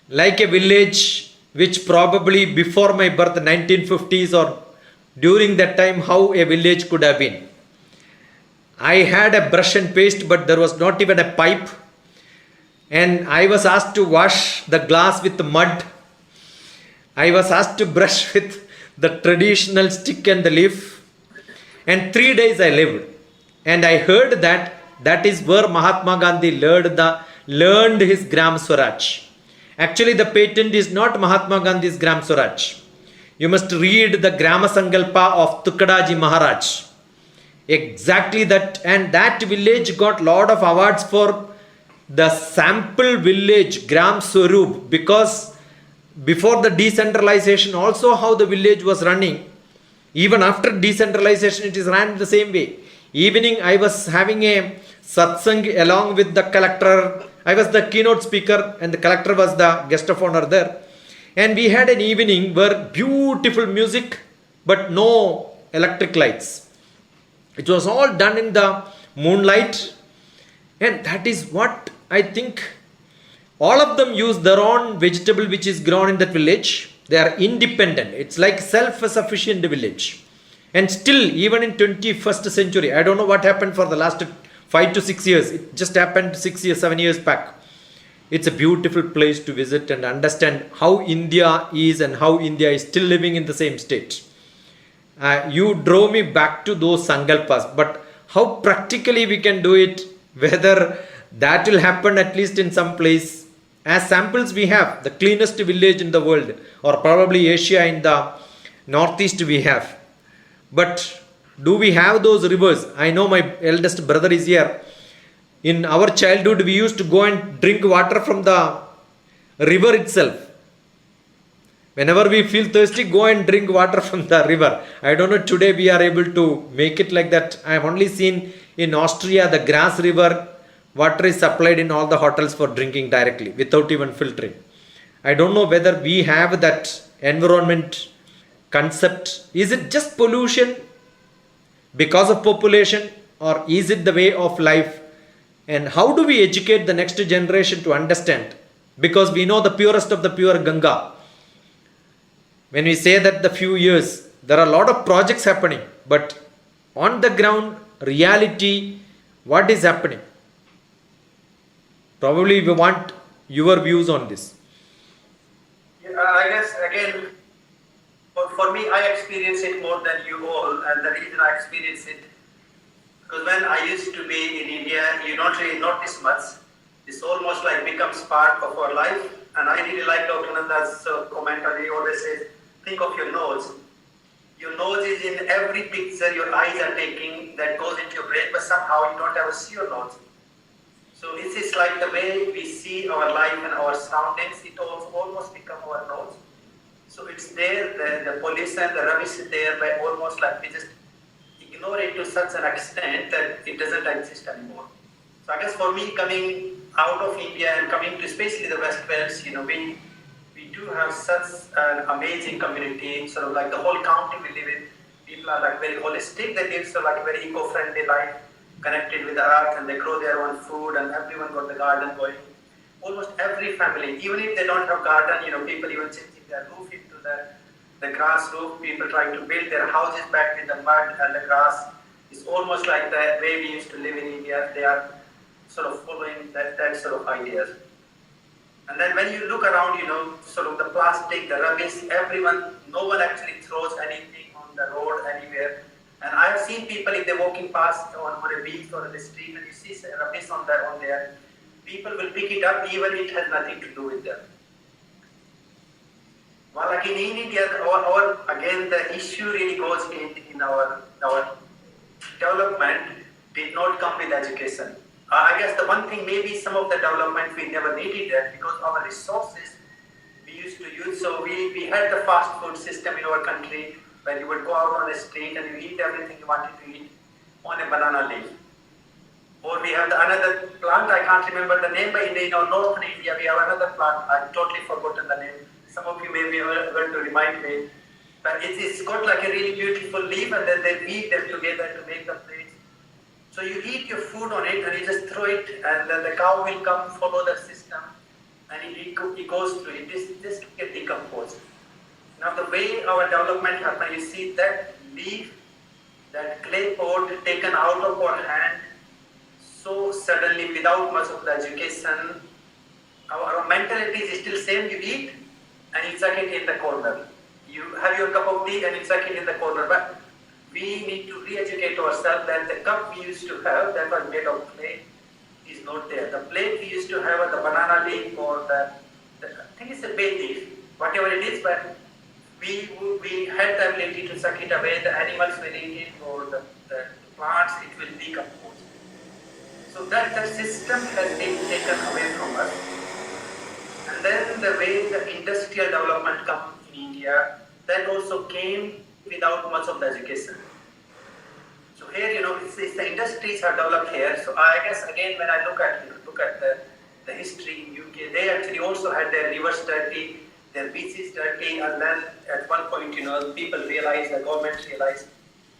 like a village which probably before my birth, 1950s, or during that time, how a village could have been. I had a brush and paste, but there was not even a pipe. And I was asked to wash the glass with mud. I was asked to brush with the traditional stick and the leaf. And 3 days I lived. And I heard that that is where Mahatma Gandhi learned his Gram Swaraj. Actually, the patent is not Mahatma Gandhi's Gram Swaraj. You must read the Grama Sankalpa of Tukadaji Maharaj. Exactly that. And that village got lot of awards for the sample village Gram Swarup, because before the decentralization also how the village was running, even after decentralization it is ran the same way. Evening I was having a satsang along with the collector. I was the keynote speaker and the collector was the guest of honor there, and we had an evening where beautiful music but no electric lights. It was all done in the moonlight, and that is what I think. All of them use their own vegetable which is grown in that village. They are independent. It's like self-sufficient village. And still, even in 21st century, I don't know what happened for the last 5 to 6 years. It just happened 6 years, 7 years back. It's a beautiful place to visit and understand how India is and how India is still living in the same state. You drove me back to those Sankalpas, but how practically we can do it, whether that will happen at least in some place. As samples we have the cleanest village in the world, or probably Asia in the northeast we have. But do we have those rivers? I know my eldest brother is here. In our childhood we used to go and drink water from the river itself. Whenever we feel thirsty, go and drink water from the river. I don't know today we are able to make it like that. I have only seen in Austria the Gras river water is supplied in all the hotels for drinking directly without even filtering. I don't know whether we have that environment concept. Is it just pollution because of population, or is it the way of life? And how do we educate the next generation to understand? Because we know the purest of the pure Ganga. When we say that the few years, there are a lot of projects happening, but on the ground, reality, what is happening? Probably we want your views on this. Yeah, I guess again, for me, I experience it more than you all, and the reason I experience it, because when I used to be in India, you don't really notice much. It's almost like becomes part of our life, and I really like Dr. Nanda's comment, and he always says, think of your nose. Your nose is in every picture your eyes are taking that goes into your brain, but somehow you don't ever see your nose. So this is like the way we see our life and our surroundings, it almost become our nose. So it's there, the pollution, the rubbish is there, but almost like we just ignore it to such an extent that it doesn't exist anymore. So I guess for me, coming out of India and coming to especially the West Wales, we do have such an amazing community, sort of like the whole county we live in. People are like very holistic, they live sort of like a very eco-friendly life, connected with the earth, and they grow their own food, and everyone got the garden going. Almost every family, even if they don't have garden, people even changing their roof into the grass roof, people trying to build their houses back with the mud and the grass. It's almost like the way we used to live in India. They are sort of following that sort of ideas. And then when you look around, sort of the plastic, the rubbish, no one actually throws anything on the road anywhere. And I have seen people, if they're walking past on a beach or in the street, and you see rubbish on there, people will pick it up even if it has nothing to do with them. Well, like in India, again, the issue really goes in our development did not come with education. I guess the one thing, maybe some of the development we never needed that because our resources we used to use. So we had the fast food system in our country where you would go out on the street and you eat everything you wanted to eat. on a banana leaf. Or we have another plant, I can't remember the name, but in northern India we have another plant, I've totally forgotten the name. Some of you may be able to remind me. But it's got like a really beautiful leaf, and then they weave them together to make the plates. So you eat your food on it and you just throw it, and then the cow will come follow the system, and it goes through it. This get decomposed. Now the way our development happened, you see that leaf, that clay pot taken out of our hand so suddenly without much of the education. Our mentality is still same. You eat and you chuck it in the corner. You have your cup of tea and you chuck it in the corner. But we need to re-educate ourselves that the cup we used to have that was made of clay is not there. The plate we used to have was the banana leaf or the I think it's a bay leaf, whatever it is, but we had the ability to suck it away. The animals will eat it, or the plants, it will decompose. So that the system has been taken away from us. And then the way the industrial development comes in India, that also came without much of the education. So here, it's the industries are developed here. So I guess again, when I look at the history in UK, they actually also had their rivers dirty, their beaches dirty, and then at one point, people realized, the government realized,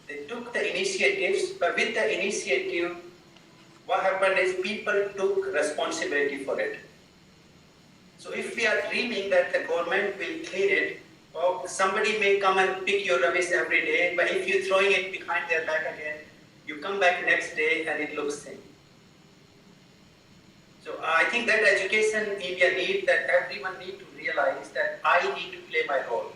they took the initiatives, but with the initiative, what happened is people took responsibility for it. So if we are dreaming that the government will clean it, or somebody may come and pick your rubbish every day, but if you're throwing it behind their back again, you come back next day and it looks same. So I think that education India needs, that everyone needs to realize that I need to play my role.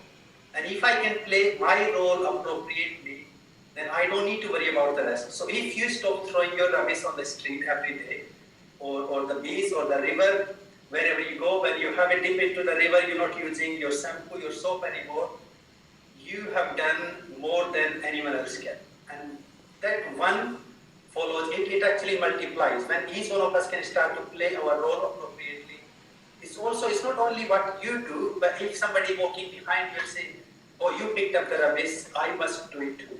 And if I can play my role appropriately, then I don't need to worry about the rest. So if you stop throwing your rubbish on the street every day, or the beach or the river, wherever you go, when you have a dip into the river, you're not using your shampoo, your soap anymore, you have done more than anyone else can. And that one follows, it actually multiplies. When each one of us can start to play our role appropriately, it's not only what you do, but if somebody walking behind you say, oh, you picked up the rubbish, I must do it too.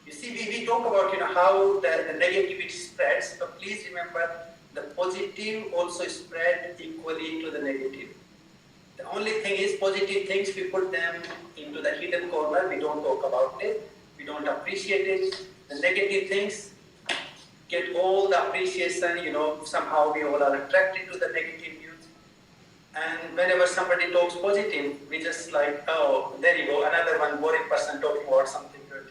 You see, we talk about how the negativity spreads, but please remember, the positive also spread equally to the negative. The only thing is, positive things, we put them into the hidden corner, we don't talk about it, we don't appreciate it. The negative things get all the appreciation, somehow we all are attracted to the negative news. And whenever somebody talks positive, we just like, oh, there you go, another one boring person talking about something good.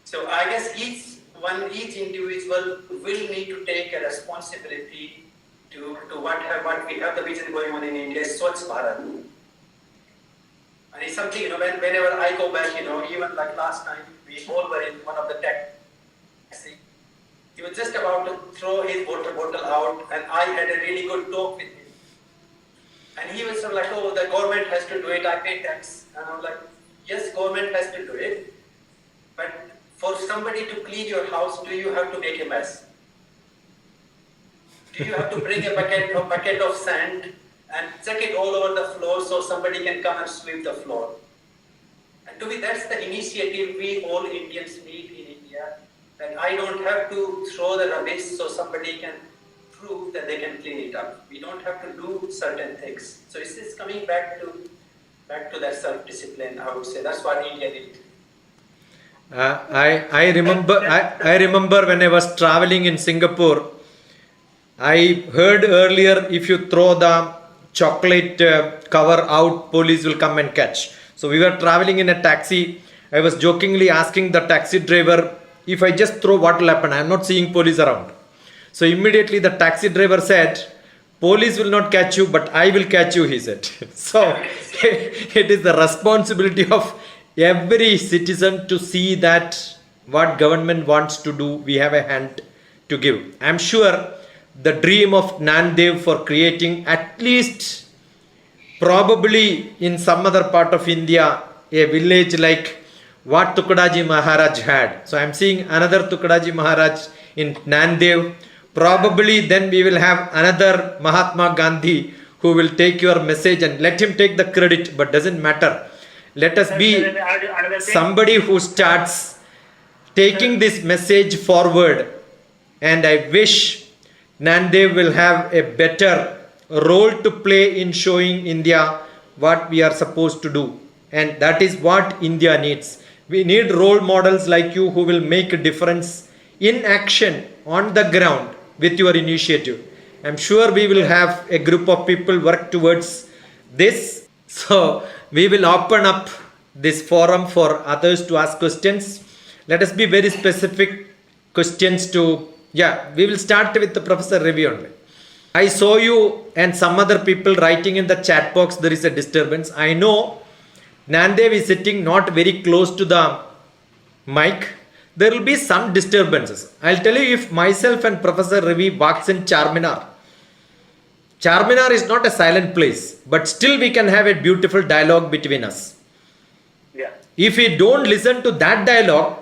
So I guess each individual will need to take a responsibility to what we have the vision going on in India, Swachh Bharat. And it's something, whenever I go back, even like last time, we all were in one of the taxi. He was just about to throw his water bottle out, and I had a really good talk with him. And he was sort of like, oh, the government has to do it, I pay tax. And I'm like, yes, government has to do it, but for somebody to clean your house, do you have to make a mess? Do you have to bring a bucket of sand and chuck it all over the floor so somebody can come and sweep the floor? And to me, that's the initiative we all Indians need in India. That I don't have to throw the rubbish so somebody can prove that they can clean it up. We don't have to do certain things. So it's just coming back to that self-discipline, I would say. That's what India needs. I remember when I was traveling in Singapore, I heard earlier if you throw the chocolate cover out, police will come and catch. So we were traveling in a taxi. I was jokingly asking the taxi driver, if I just throw, what will happen? I am not seeing police around. So immediately the taxi driver said, police will not catch you, but I will catch you, he said. So it is the responsibility of every citizen to see that what government wants to do, we have a hand to give. I am sure the dream of Nandev for creating at least, probably in some other part of India, a village like what Tukadaji Maharaj had. So I am seeing another Tukadaji Maharaj in Nandev. Probably then we will have another Mahatma Gandhi who will take your message and let him take the credit, but doesn't matter. Let us be somebody who starts taking this message forward, and I wish Nandev will have a better role to play in showing India what we are supposed to do, and that is what India needs. We need role models like you who will make a difference in action on the ground with your initiative. I'm sure we will have a group of people work towards this. So we will open up this forum for others to ask questions. Let us be very specific questions to, we will start with the Professor Ravi only. I saw you and some other people writing in the chat box there is a disturbance. I know Nandev is sitting not very close to the mic. There will be some disturbances. I'll tell you, if myself and Professor Ravi walks in Charminar is not a silent place, but still we can have a beautiful dialogue between us. Yeah. If we don't listen to that dialogue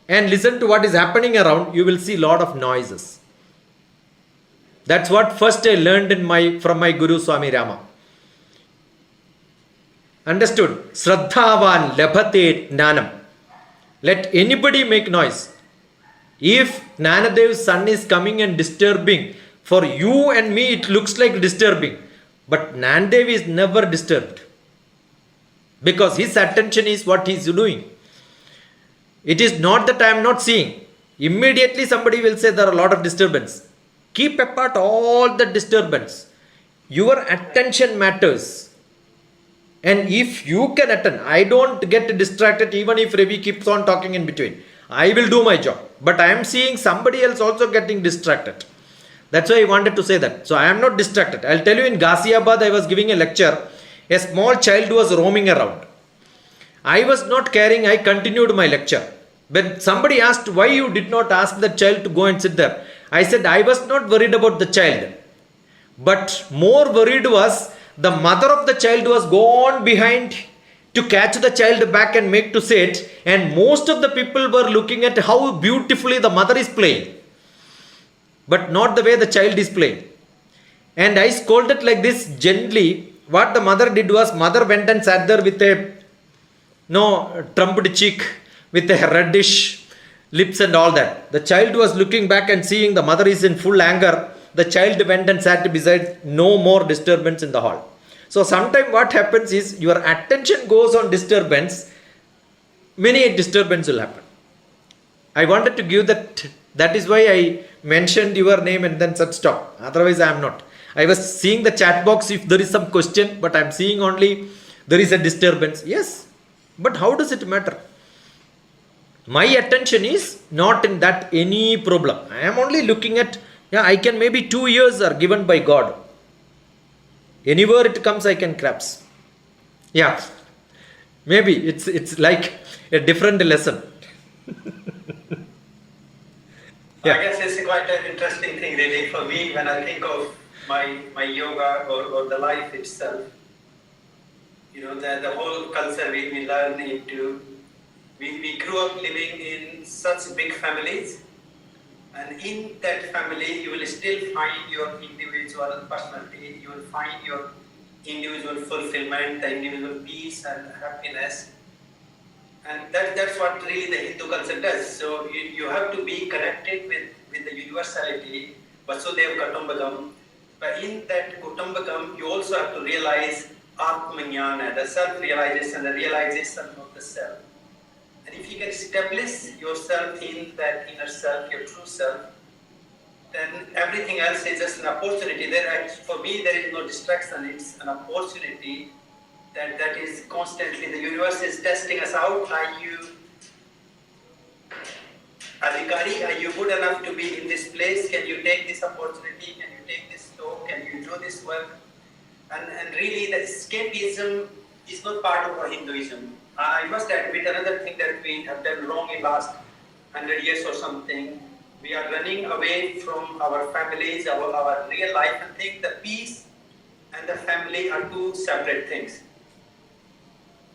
and listen to what is happening around, you will see a lot of noises. That's what first I learned from my Guru Swami Rama. Understood? Shraddhavan labhate jnanam. Let anybody make noise. If Nanadev's son is coming and disturbing, for you and me it looks like disturbing. But Nandev is never disturbed. Because his attention is what he is doing. It is not that I am not seeing. Immediately somebody will say there are a lot of disturbance. Keep apart all the disturbance. Your attention matters. And if you can attend, I don't get distracted even if Ravi keeps on talking in between. I will do my job. But I am seeing somebody else also getting distracted. That's why I wanted to say that. So I am not distracted. I'll tell you, in Ghaziabad I was giving a lecture. A small child was roaming around. I was not caring. I continued my lecture. When somebody asked why you did not ask the child to go and sit there, I said I was not worried about the child. But more worried was the mother of the child was gone behind to catch the child back and make to sit, and most of the people were looking at how beautifully the mother is playing, but not the way the child is playing. And I scolded like this gently. What the mother did was, mother went and sat there with a trumped cheek, with a reddish lips and all that. The child was looking back and seeing the mother is in full anger. The child went and sat beside, no more disturbance in the hall. So sometimes what happens is, your attention goes on disturbance, many disturbance will happen. I wanted to give that. That is why I mentioned your name and then said stop. Otherwise I am not. I was seeing the chat box if there is some question, but I am seeing only there is a disturbance. Yes, but how does it matter? My attention is not in that any problem. I am only looking at, I can maybe 2 years are given by God. Anywhere it comes, I can grasp. Maybe it's like a different lesson. I guess it's quite an interesting thing really for me when I think of my yoga or the life itself. The whole culture we learn into. We grew up living in such big families, and in that family you will still find your individual personality, you will find your individual fulfillment, the individual peace and happiness. And that's what really the Hindu culture does. So you have to be connected with the universality, Vasudev Kutumbakam. But in that Kutumbakam, you also have to realize Atmajnana, the self-realization, the realization of the self. And if you can establish yourself in that inner self, your true self, then everything else is just an opportunity. For me, there is no distraction. It's an opportunity that is constantly, the universe is testing us out. Are you Adhikari? Are you good enough to be in this place? Can you take this opportunity? Can you take this talk? Can you do this work? And really, the escapism is not part of our Hinduism. I must admit another thing that we have done wrong in last 100 years or something. We are running away from our families, our real life, and think the peace and the family are two separate things.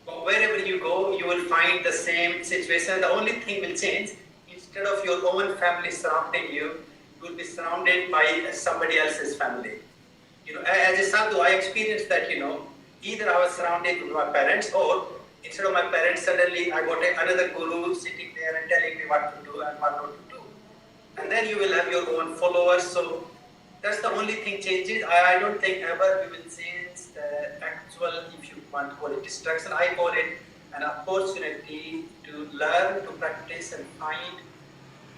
But wherever you go, you will find the same situation. The only thing will change. Instead of your own family surrounding you, you will be surrounded by somebody else's family. As a sadhu, I experienced that, either I was surrounded with my parents or instead of my parents, suddenly I got another guru sitting there and telling me what to do and what not to do. And then you will have your own followers. So that's the only thing changes. I don't think ever we will change the actual, if you want to call it distraction, I call it an opportunity to learn, to practice and find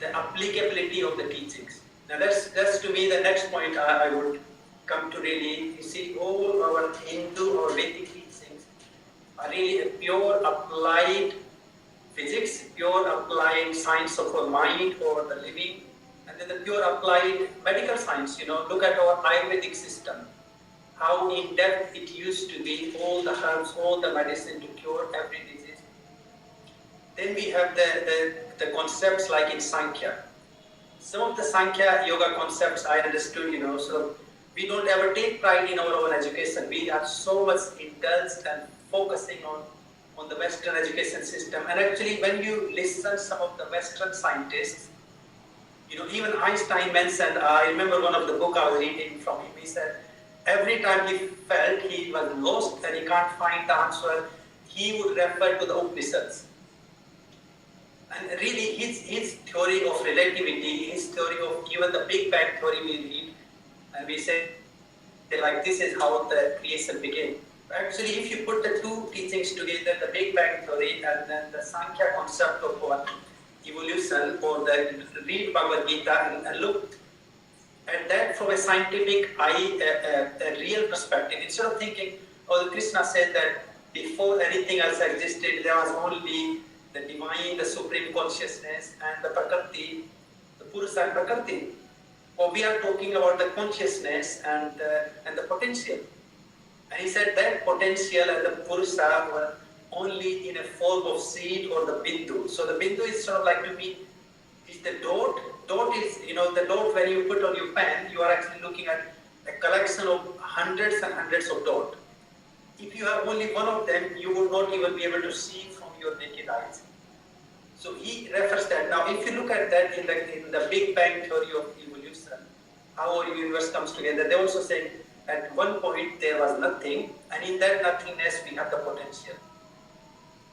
the applicability of the teachings. Now that's to me the next point I would come to really. You see, all our Hindu or Vedic teachings are really a pure applied physics, pure applied science of our mind or the living, and then the pure applied medical science. Look at our Ayurvedic system, how in depth it used to be, all the herbs, all the medicine to cure every disease. Then we have the concepts like in Sankhya. Some of the Sankhya yoga concepts I understood, so we don't ever take pride in our own education. We are so much indulged and focusing on the Western education system. And actually, when you listen some of the Western scientists, even Einstein mentioned, I remember one of the book I was reading from him, he said, every time he felt he was lost and he can't find the answer, he would refer to the Upanishads. And really, his theory of relativity, his theory of even the Big Bang theory we read, and we say, like, this is how the creation began. Actually, if you put the two teachings together, the Big Bang theory and then the Sankhya concept of evolution, or read Bhagavad Gita and look at that from a scientific eye, a real perspective. Instead of thinking, the Krishna said that before anything else existed, there was only the divine, the supreme consciousness, and the Prakriti, the Purusha and Prakriti. Or we are talking about the consciousness and the potential. And he said that potential and the Purusha were only in a form of seed or the bindu. So the bindu is sort of like, to me, is the dot. Dot is, the dot when you put on your pen, you are actually looking at a collection of hundreds and hundreds of dots. If you have only one of them, you would not even be able to see from your naked eyes. So he refers that. Now, if you look at that in the Big Bang theory of evolution, how our universe comes together, they also say at one point there was nothing, and in that nothingness we have the potential.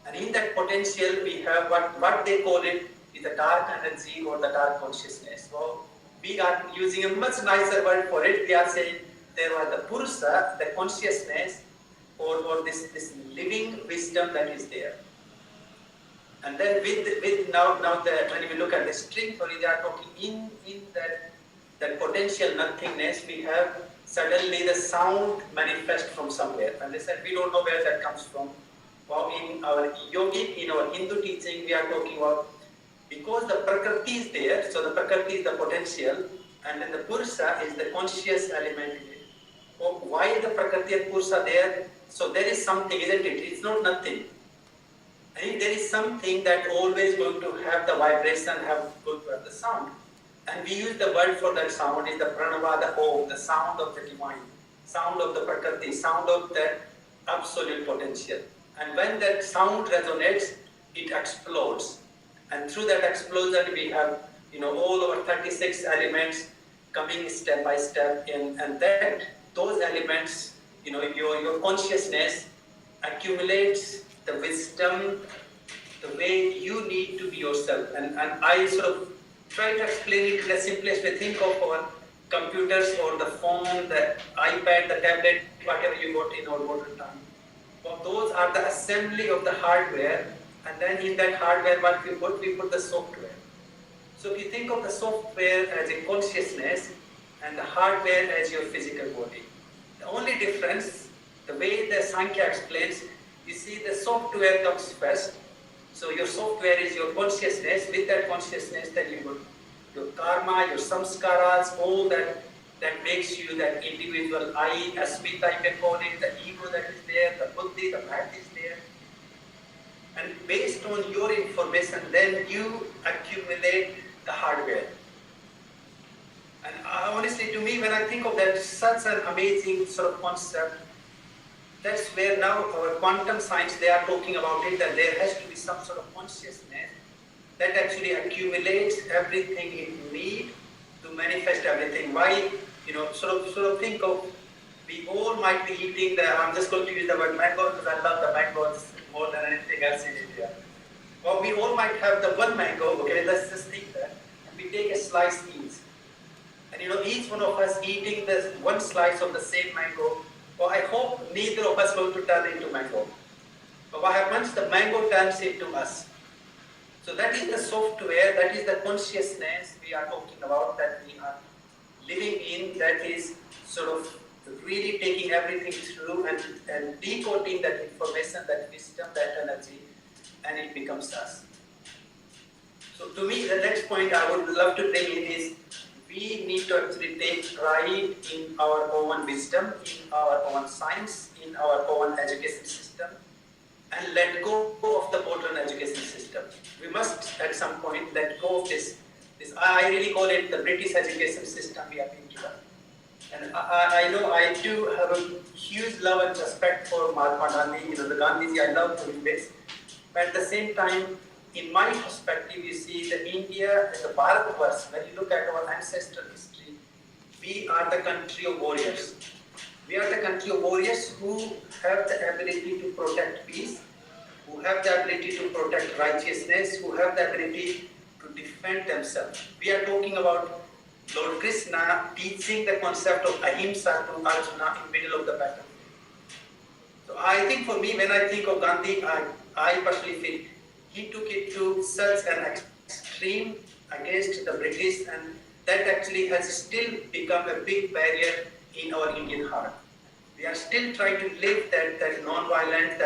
And in that potential we have what they call it is the dark energy or the dark consciousness. So we are using a much nicer word for it. We are saying there was the Purusha, the consciousness, or this living wisdom that is there. And then with now when we look at the string theory, they are talking in that potential nothingness, we have suddenly the sound manifest from somewhere. And they said we don't know where that comes from. Well, in our yogic, in our Hindu teaching, we are talking about, because the Prakriti is there, so the Prakriti is the potential, and then the Purusha is the conscious element in it. Well, why the Prakriti and Purusha there? So there is something, isn't it? It's not nothing. And there is something that always going to have the vibration, going to have the sound. And we use the word for that sound is the pranava, the om, the sound of the divine, sound of the Prakriti, sound of the absolute potential. And when that sound resonates, it explodes. And through that explosion, we have, all our 36 elements coming step by step in, and that those elements, your consciousness accumulates the wisdom, the way you need to be yourself. And I sort of try to explain it in the simplest way. Think of our computers or the phone, the iPad, the tablet, whatever you got in our modern time. Well, those are the assembly of the hardware, and then in that hardware, what we put the software. So if you think of the software as a consciousness and the hardware as your physical body, the only difference, the way the Sankhya explains, you see the software comes first. So your software is your consciousness. With that consciousness, then you got your karma, your samskaras, all that makes you that individual I, Asmita, you can call it, the ego that is there, the buddhi, the mind is there. And based on your information, then you accumulate the hardware. And honestly, to me, when I think of that, such an amazing sort of concept, that's where now our quantum science, they are talking about it, that there has to be some sort of consciousness that actually accumulates everything it needs to manifest everything. Why, sort of think of, we all might be eating I'm just going to use the word mango because I love the mangoes more than anything. something else in India. Or we all might have the one mango, okay, let's just think that, and we take a slice each. And each one of us eating this one slice of the same mango, well, I hope neither of us going to turn into mango. But what happens? The mango turns into us. So that is the software, that is the consciousness we are talking about, that we are living in, that is sort of really taking everything through and decoding that information, that wisdom, that energy, and it becomes us. So to me, the next point I would love to bring in is we need to actually take pride in our own wisdom, in our own science, in our own education system, and let go of the modern education system. We must at some point let go of this I really call it the British education system we have been given. And I know I do have a huge love and respect for Mahatma Gandhi, the Gandhiji, I love doing this. But at the same time, in my perspective, you see the India and the Bharatvarsh, when you look at our ancestral history, we are the country of warriors. We are the country of warriors who have the ability to protect peace, who have the ability to protect righteousness, who have the ability to defend themselves. We are talking about Lord Krishna teaching the concept of ahimsa to Arjuna in the middle of the battle. So I think for me, when I think of Gandhi, I personally feel he took it to such an extreme against the British, and that actually has still become a big barrier in our Indian heart. We are still trying to live that non-violent,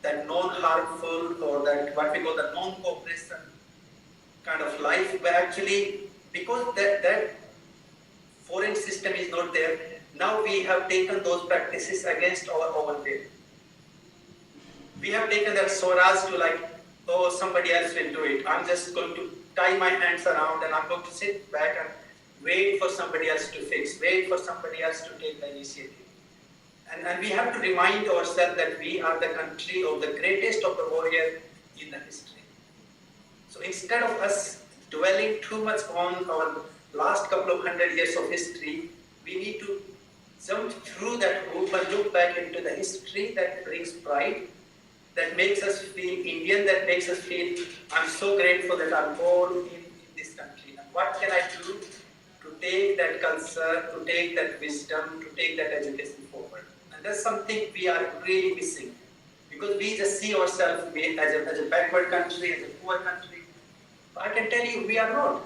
that non-harmful, or that what we call the non-cooperation kind of life, but actually because that foreign system is not there, now we have taken those practices against our own will. We have taken that Swaraj to like, oh, somebody else will do it. I'm just going to tie my hands around and I'm going to sit back and wait for somebody else to fix, wait for somebody else to take the initiative. And we have to remind ourselves that we are the country of the greatest of the warriors in the history. So instead of us dwelling too much on our last couple of 100 years of history, we need to jump through that hoop and look back into the history that brings pride, that makes us feel Indian, that makes us feel, I'm so grateful that I'm born in this country. And what can I do to take that culture, to take that wisdom, to take that education forward? And that's something we are really missing. Because we just see ourselves as a backward country, as a poor country. But I can tell you, we are not.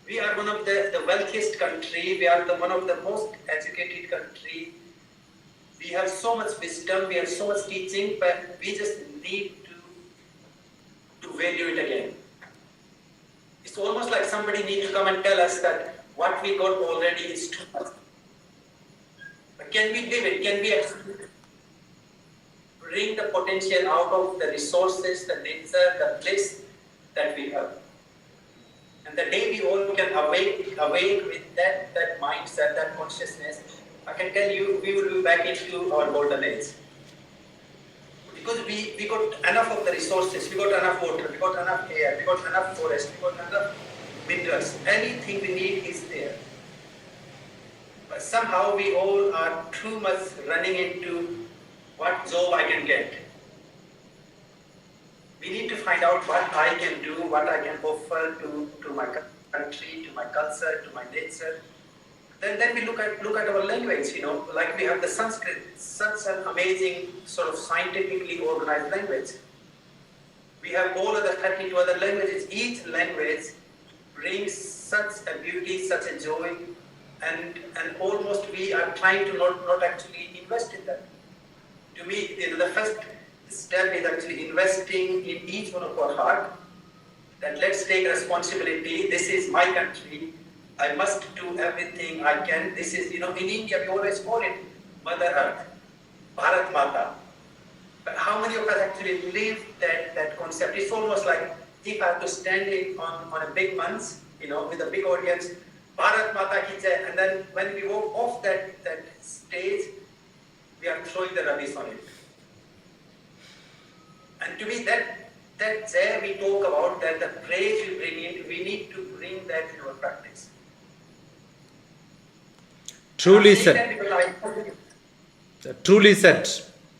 We are one of the wealthiest country. We are one of the most educated country. We have so much wisdom, we have so much teaching, but we just need to value it again. It's almost like somebody needs to come and tell us that what we got already is too much. But can we live it? Can we actually bring the potential out of the resources, the nature, the bliss that we have? And the day we all can awake with that mindset, that consciousness, I can tell you, we will be back into our golden age. Because we got enough of the resources, we got enough water, we got enough air, we got enough forest, we got enough minerals. Anything we need is there. But somehow we all are too much running into what job I can get. We need to find out what I can do, what I can offer to my country, to my culture, to my nature. Then we look at our language, like we have the Sanskrit, such an amazing sort of scientifically organized language. We have all other 32 other languages. Each language brings such a beauty, such a joy, and almost we are trying to not actually invest in that. To me, the first step is actually investing in each one of our heart, that let's take responsibility. This is my country. I must do everything I can. This is, in India, we always call it Mother Earth, Bharat Mata. But how many of us actually live that concept? It's almost like if I have to stand on a big month, with a big audience, Bharat Mata ki jai, and then when we walk off that stage, we are throwing the rubbish on it. And to me, that jai we talk about, that the praise we bring in, we need to bring that in our practice. Truly said.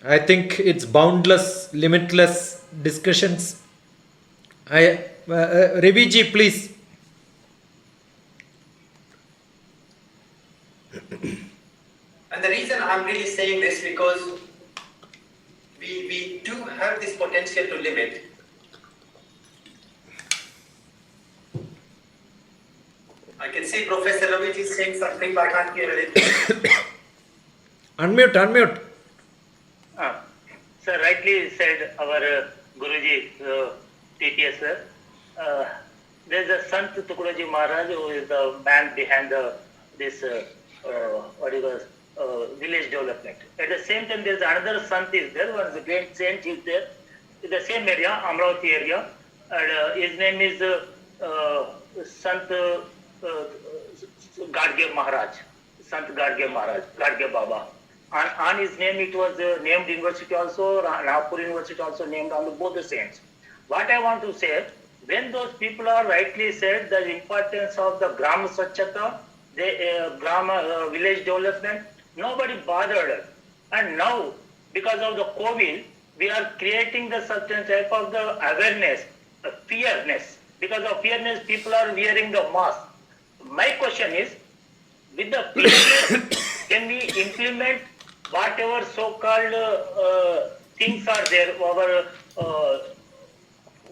I think it's boundless, limitless discussions. Ravi ji, please. And the reason I'm really saying this because we do have this potential to limit. I can see Professor Ravi is saying something, but I can't hear it. Unmute. Sir, rightly said our Guruji, TTS sir. There's a Sant Tukuraji Maharaj who is the man behind this village development. At the same time, there's another Sant is there, one great saint is there, in the same area, Amravati area, and his name is Sant Gadge Maharaj, Sant Gadge Maharaj, Gadge Baba. On his name, it was named university also, Nagpur University also named on both the saints. What I want to say, when those people are rightly said the importance of the Gram Swachhata, the village development, nobody bothered. And now, because of the COVID, we are creating the certain type of the awareness, the fearness. Because of fearness, people are wearing the mask. My question is, with the fearness, can we implement whatever so-called things are there, our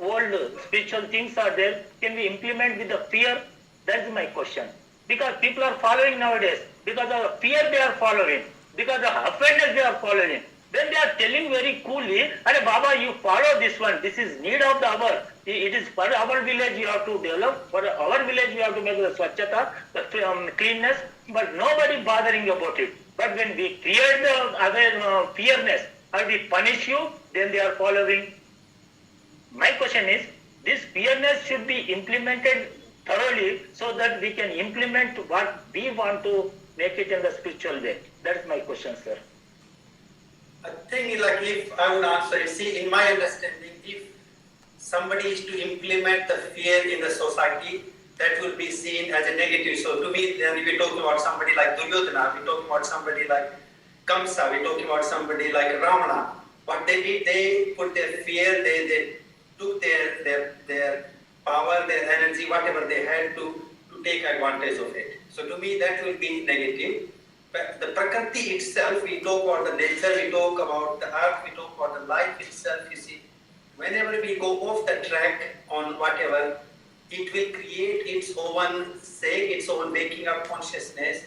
old spiritual things are there, can we implement with the fear? That's my question. Because people are following nowadays, because of fear they are following, because of offenders they are following. Then they are telling very coolly, "Arey Baba, you follow this one, this is need of the hour. It is for our village you have to develop, for our village we have to make the swachhata, the cleanness, but nobody bothering about it. But when we create the fearness, or we punish you, then they are following." My question is, this fearness should be implemented thoroughly so that we can implement what we want to make it in the spiritual way. That's my question, sir. I think like if I would answer it, see, in my understanding, if somebody is to implement the fear in the society, that will be seen as a negative. So to me, then we're talking about somebody like Duryodhana, we're talking about somebody like Kamsa, we're talking about somebody like Ravana. What they did, they put their fear, they took their power, their energy, whatever they had to take advantage of it. So to me, that will be negative. But the Prakriti itself, we talk about the nature, we talk about the earth, we talk about the life itself, you see. Whenever we go off the track on whatever, it will create its own its own waking up consciousness.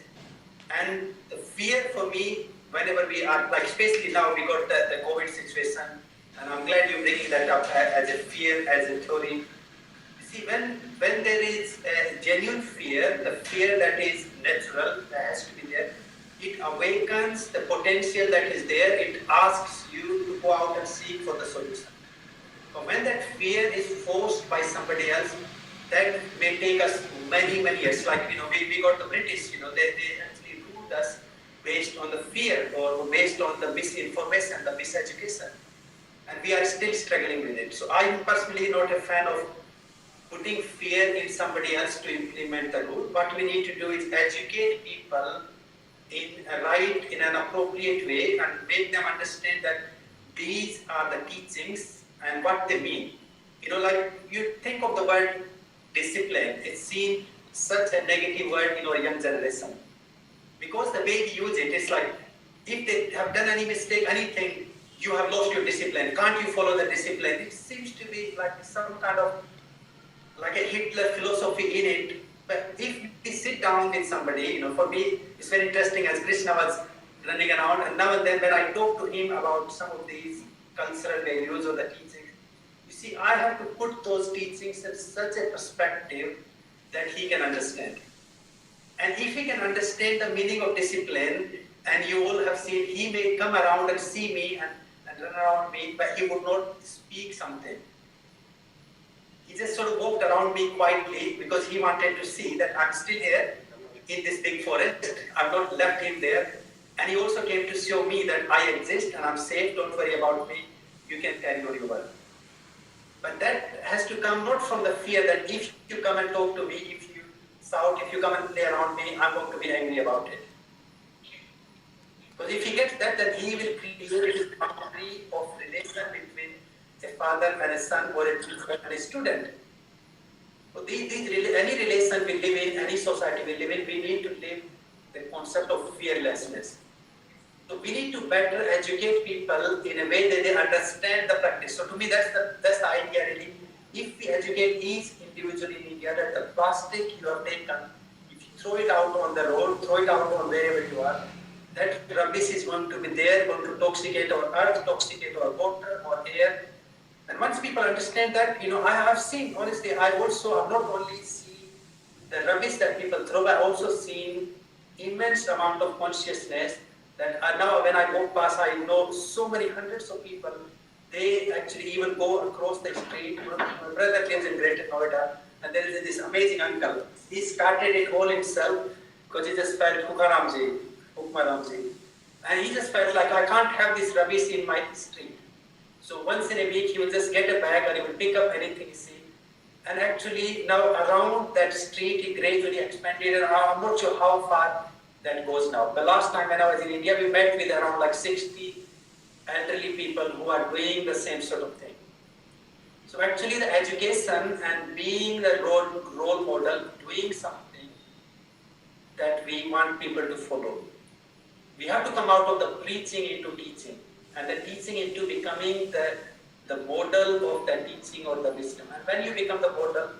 And the fear for me, whenever we are, like especially now we got the COVID situation, and I'm glad you're bringing that up as a fear, as a theory. See, when there is a genuine fear, the fear that is natural, that has to be there, it awakens the potential that is there, it asks you to go out and seek for the solution. But when that fear is forced by somebody else, that may take us many, many years. Like, we got the British, they actually ruled us based on the fear or based on the misinformation, the miseducation. And we are still struggling with it. So I'm personally not a fan of putting fear in somebody else to implement the rule. What we need to do is educate people in an appropriate way and make them understand that these are the teachings and what they mean. Like you think of the word discipline, it's seen such a negative word in our young generation. Because the way we use it, it's like, if they have done any mistake, anything, you have lost your discipline. Can't you follow the discipline? It seems to be like some kind of, like a Hitler philosophy in it. But if we sit down with somebody, for me, it's very interesting as Krishna was running around, and now and then when I talk to him about some of these cultural values or the teachings, you see, I have to put those teachings in such a perspective that he can understand. And if he can understand the meaning of discipline, and you all have seen, he may come around and see me and run around me, but he would not speak something. He just sort of walked around me quietly because he wanted to see that I'm still here in this big forest. I've not left him there. And he also came to show me that I exist and I'm safe, don't worry about me. You can carry on your work. But that has to come not from the fear that if you come and talk to me, if you shout, if you come and play around me, I'm going to be angry about it. Because if he gets that, then he will create his father and a son, or a teacher and a student. So any relation we live in, any society we live in, we need to live the concept of fearlessness. So we need to better educate people in a way that they understand the practice. So to me, that's the idea really. If we educate each individual in India that the plastic you have taken, if you throw it out on the road, throw it out on wherever you are, that rubbish is going to be there, going to toxicate our earth, toxicate our water or air. And once people understand that, I have seen, honestly, I also have not only seen the rubbish that people throw, I also seen immense amount of consciousness that now when I go past, I know so many hundreds of people, they actually even go across the street. My brother lives in Greater Noida, and there is this amazing uncle. He started it all himself because he just felt Hukmaramji. And he just felt like, I can't have this rubbish in my street. So once in a week, he will just get a bag and he will pick up anything he sees. And actually, now around that street, he gradually expanded, and I'm not sure how far that goes now. The last time when I was in India, we met with around like 60 elderly people who are doing the same sort of thing. So actually, the education and being the role model, doing something that we want people to follow. We have to come out of the preaching into teaching, and the teaching into becoming the model of the teaching or the wisdom. And when you become the model,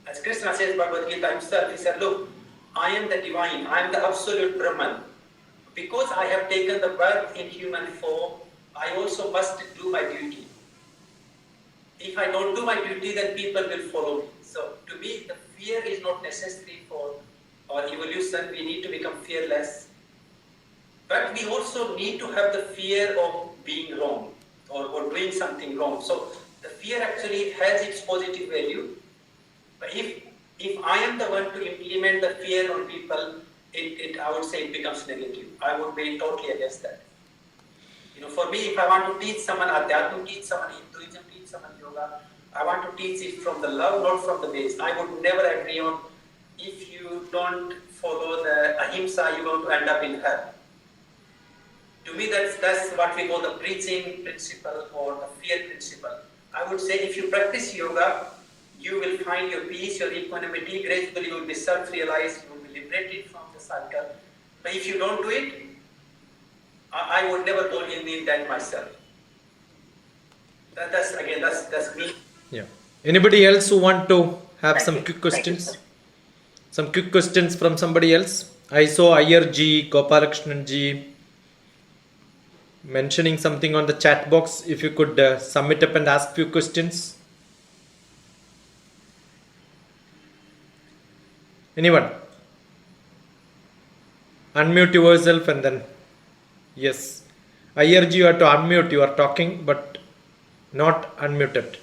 as Krishna says in Bhagavad Gita himself, he said, look, I am the divine, I am the absolute Brahman. Because I have taken the birth in human form, I also must do my duty. If I don't do my duty, then people will follow me. So to me, the fear is not necessary for our evolution. We need to become fearless. But we also need to have the fear of being wrong or doing something wrong. So the fear actually has its positive value. But if I am the one to implement the fear on people, I would say it becomes negative. I would be totally against that. For me, if I want to teach someone Adhyatma, teach someone Hinduism, teach someone Yoga, I want to teach it from the love, not from the base. I would never agree on if you don't follow the ahimsa, you're going to end up in hell. To me, that's what we call the preaching principle or the fear principle. I would say if you practice yoga, you will find your peace, your equanimity, gradually you will be self-realized, you will be liberated from the cycle. But if you don't do it, I would never go in that myself. That's me. Yeah. Anybody else who want to have Thank some you. quick Thank you, questions? sir. Some quick questions from somebody else. I saw Iyer ji, Gopalakrishnan ji mentioning something on the chat box. If you could sum it up and ask few questions. Anyone? Unmute yourself and then yes. Iyer ji, you have to unmute. You are talking but not unmuted.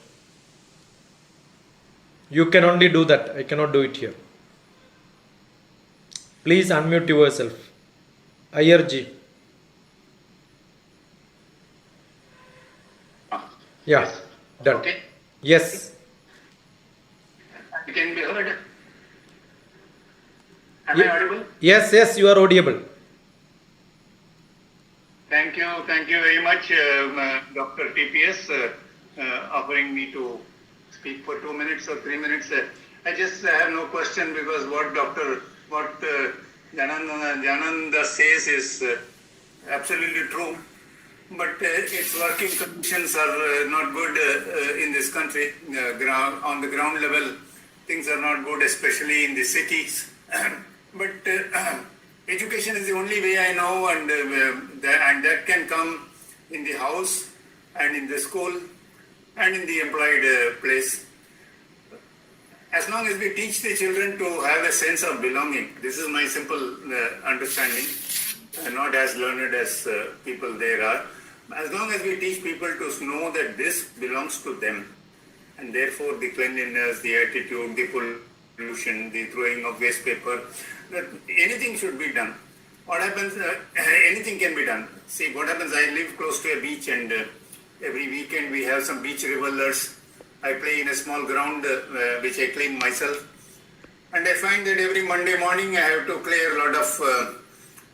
You can only do that. I cannot do it here. Please unmute yourself. Iyer ji. Yeah. Yes. Done. Okay. Yes. You can be heard. Am I audible? Yes, you are audible. Thank you very much, Dr. TPS, offering me to speak for 2 minutes or 3 minutes. I just have no question because what Jananda says is absolutely true. But its working conditions are not good in this country. On the ground level, things are not good, especially in the cities. But education is the only way I know, and that can come in the house and in the school and in the employed place. As long as we teach the children to have a sense of belonging, this is my simple understanding, not as learned as people there are. As long as we teach people to know that this belongs to them, and therefore the cleanliness, the attitude, the pollution, the throwing of waste paper, that anything should be done. What happens, anything can be done. See, what happens, I live close to a beach, and every weekend we have some beach revelers. I play in a small ground which I clean myself. And I find that every Monday morning I have to clear a lot of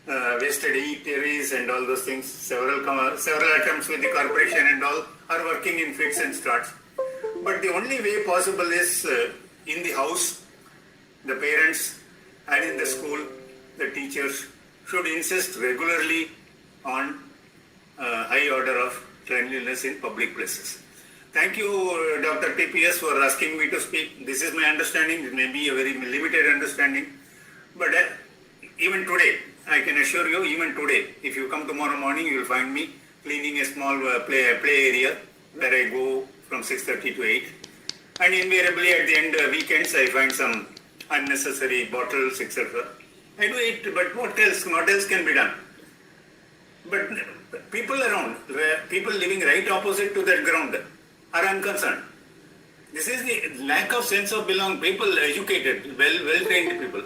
wasted eateries and all those things. Several attempts with the corporation and all are working in fits and starts. But the only way possible is in the house, the parents, and in the school, the teachers should insist regularly on high order of cleanliness in public places. Thank you, Dr. TPS, for asking me to speak. This is my understanding. It may be a very limited understanding. But even today, I can assure you, even today, if you come tomorrow morning, you will find me cleaning a small play area where I go from 6:30 to 8. And invariably at the end weekends, I find some unnecessary bottles, etc. I do it, but what else can be done? But people around, people living right opposite to that ground are unconcerned. This is the lack of sense of belonging. People educated, well-trained people.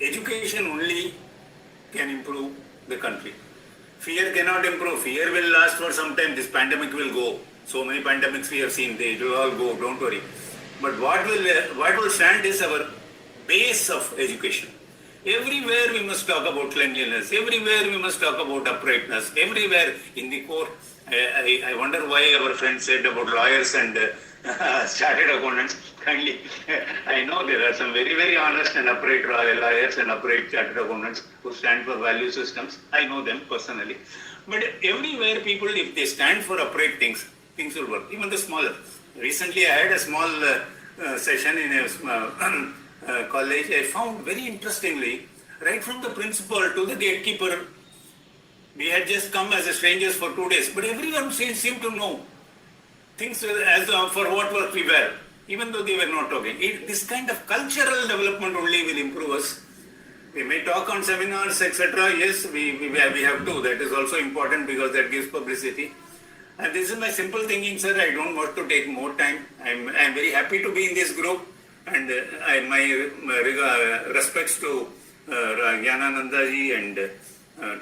Education only can improve the country. Fear cannot improve. Fear will last for some time. This pandemic will go. So many pandemics we have seen. They will all go. Don't worry. But what will stand is our base of education. Everywhere we must talk about cleanliness. Everywhere we must talk about uprightness. Everywhere in the core. I wonder why our friend said about lawyers and chartered accountants. Kindly, I know there are some very, very honest and upright lawyers and upright chartered accountants who stand for value systems. I know them personally. But everywhere people, if they stand for upright things, things will work. Even the smaller. Recently, I had a small session in a college. I found very interestingly, right from the principal to the gatekeeper, we had just come as strangers for 2 days, but everyone seemed to know things as for what work we were, even though they were not talking. This kind of cultural development only will improve us. We may talk on seminars, etc. Yes, we have to. That is also important because that gives publicity. And this is my simple thinking, sir. I don't want to take more time. I'm very happy to be in this group, and my respects to Gyananandaji and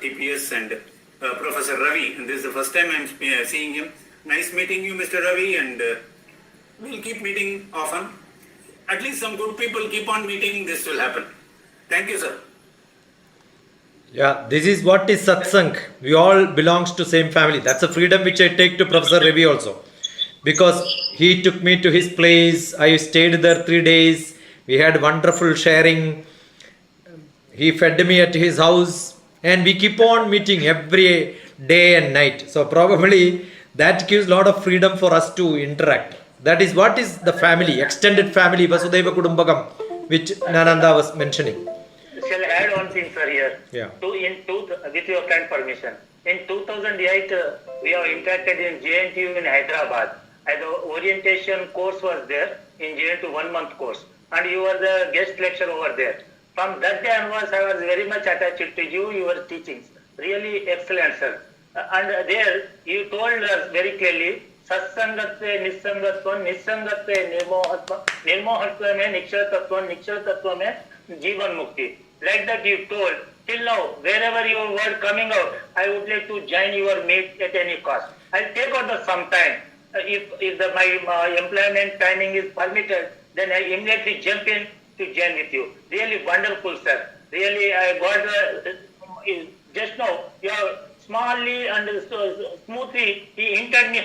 TPS and Professor Ravi. And this is the first time I'm seeing him. Nice meeting you, Mr. Ravi, and we'll keep meeting often. At least some good people keep on meeting. This will happen. Thank you, sir. Yeah, this is what is satsang. We all belongs to same family. That's a freedom which I take to Professor Ravi also. Because he took me to his place. I stayed there 3 days. We had wonderful sharing. He fed me at his house. And we keep on meeting every day and night. So probably that gives a lot of freedom for us to interact. That is what is the family, extended family, Vasudhaiva Kudumbakam, which Nananda was mentioning. Shall I add one thing, sir, here? Yeah. With your kind permission. In 2008, we have interacted in JNTU in Hyderabad. And the orientation course was there in JNTU 1 month course. And you were the guest lecturer over there. From that day onwards, I was very much attached to you, your teachings. Really excellent, sir. And there, you told us very clearly, Satsangatve Nisangatva, Nisangatve Nirmohatva, Nirmohatva mein Nikshatatva, Nikshatatva mein Jivan Mukti. Like that you told, till now, wherever your word coming out, I would like to join your meet at any cost. I'll take out the some time. If my employment timing is permitted, then I immediately jump in to join with you. Really wonderful, sir. Really, I got just now, you have smallly and smoothly, he hinted me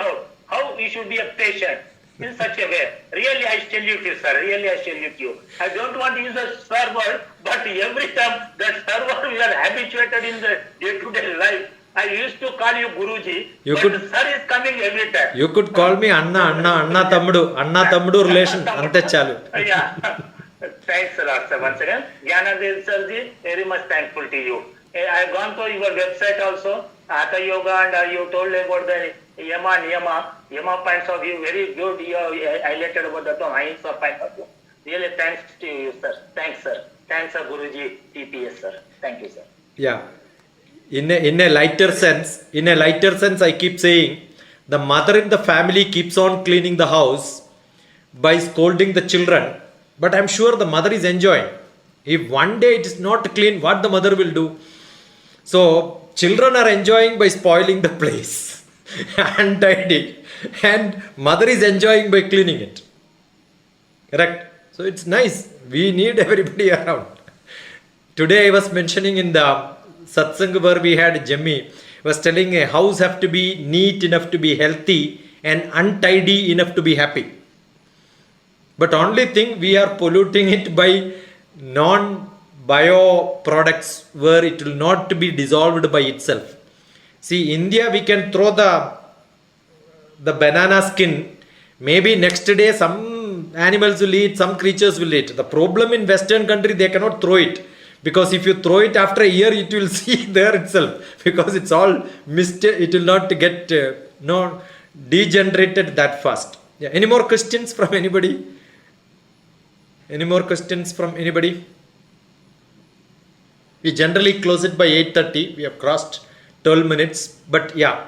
how we should be a patient in such a way. Really, I salute you, sir. Really, I salute you. I don't want to use a swear word, but every time that swear word we are habituated in the day-to-day life. I used to call you Guruji, sir is coming every time. You could call me Anna Tammudu relation. Ante chalu. Yeah. Thanks a lot, sir. Once again, Gyanadev Sirji, very much thankful to you. I have gone to your website also, Hatha Yoga, and you told about the Yama points of view. Very good. You highlighted about the Ahimsa point of view. Really thanks to you, sir. Thanks, sir. Thanks, sir, Guruji, TPS, sir. Thank you, sir. Yeah. In a lighter sense, I keep saying, the mother in the family keeps on cleaning the house by scolding the children. But I'm sure the mother is enjoying. If one day it is not clean, what the mother will do? So children are enjoying by spoiling the place untidy, and mother is enjoying by cleaning it. Correct? So it's nice. We need everybody around. Today I was mentioning in the satsang where we had Jemmy was telling a house have to be neat enough to be healthy and untidy enough to be happy. But only thing we are polluting it by non-bio products where it will not be dissolved by itself. See, India we can throw the banana skin. Maybe next day some animals will eat, some creatures will eat. The problem in Western country they cannot throw it. Because if you throw it after a year, it will see there itself. Because it's all it will not get degenerated that fast. Yeah. Any more questions from anybody? Any more questions from anybody? We generally close it by 8:30. We have crossed 12 minutes. But yeah,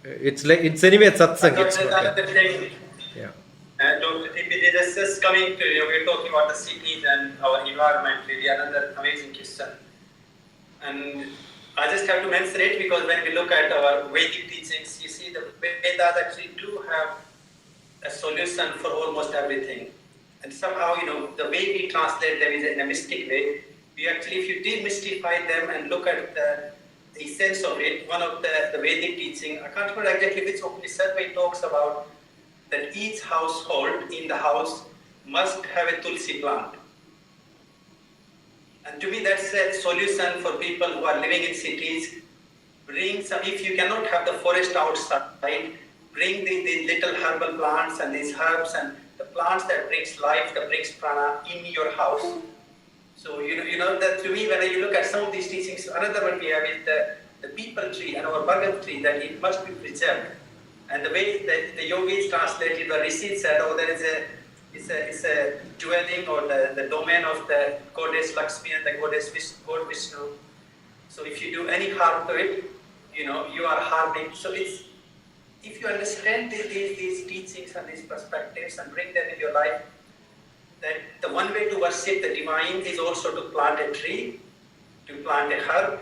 it's anyway satsang. It's Another thing, yeah. Dr. TP, just coming to, we're talking about the cities and our environment, really another amazing question. And I just have to mention it because when we look at our Vedic teachings, you see the Vedas actually do have a solution for almost everything. And somehow, the way we translate them is in a mystic way. We actually, if you demystify them and look at the essence of it, one of the Vedic teaching, I can't remember exactly which Upanishad, but it talks about that each household in the house must have a tulsi plant. And to me, that's a solution for people who are living in cities. Bring some, if you cannot have the forest outside, bring the little herbal plants and these herbs and the plants that brings life, that brings prana in your house. So, that to me, when you look at some of these teachings, another one we have is the people tree and our bhagat tree, that it must be preserved. And the way that the yogis translated, the rishis said, there is a dwelling or the domain of the goddess Lakshmi and the goddess God Vishnu. So if you do any harm to it, you are harming. So if you understand these teachings and these perspectives and bring them in your life, that the one way to worship the divine is also to plant a tree, to plant a herb.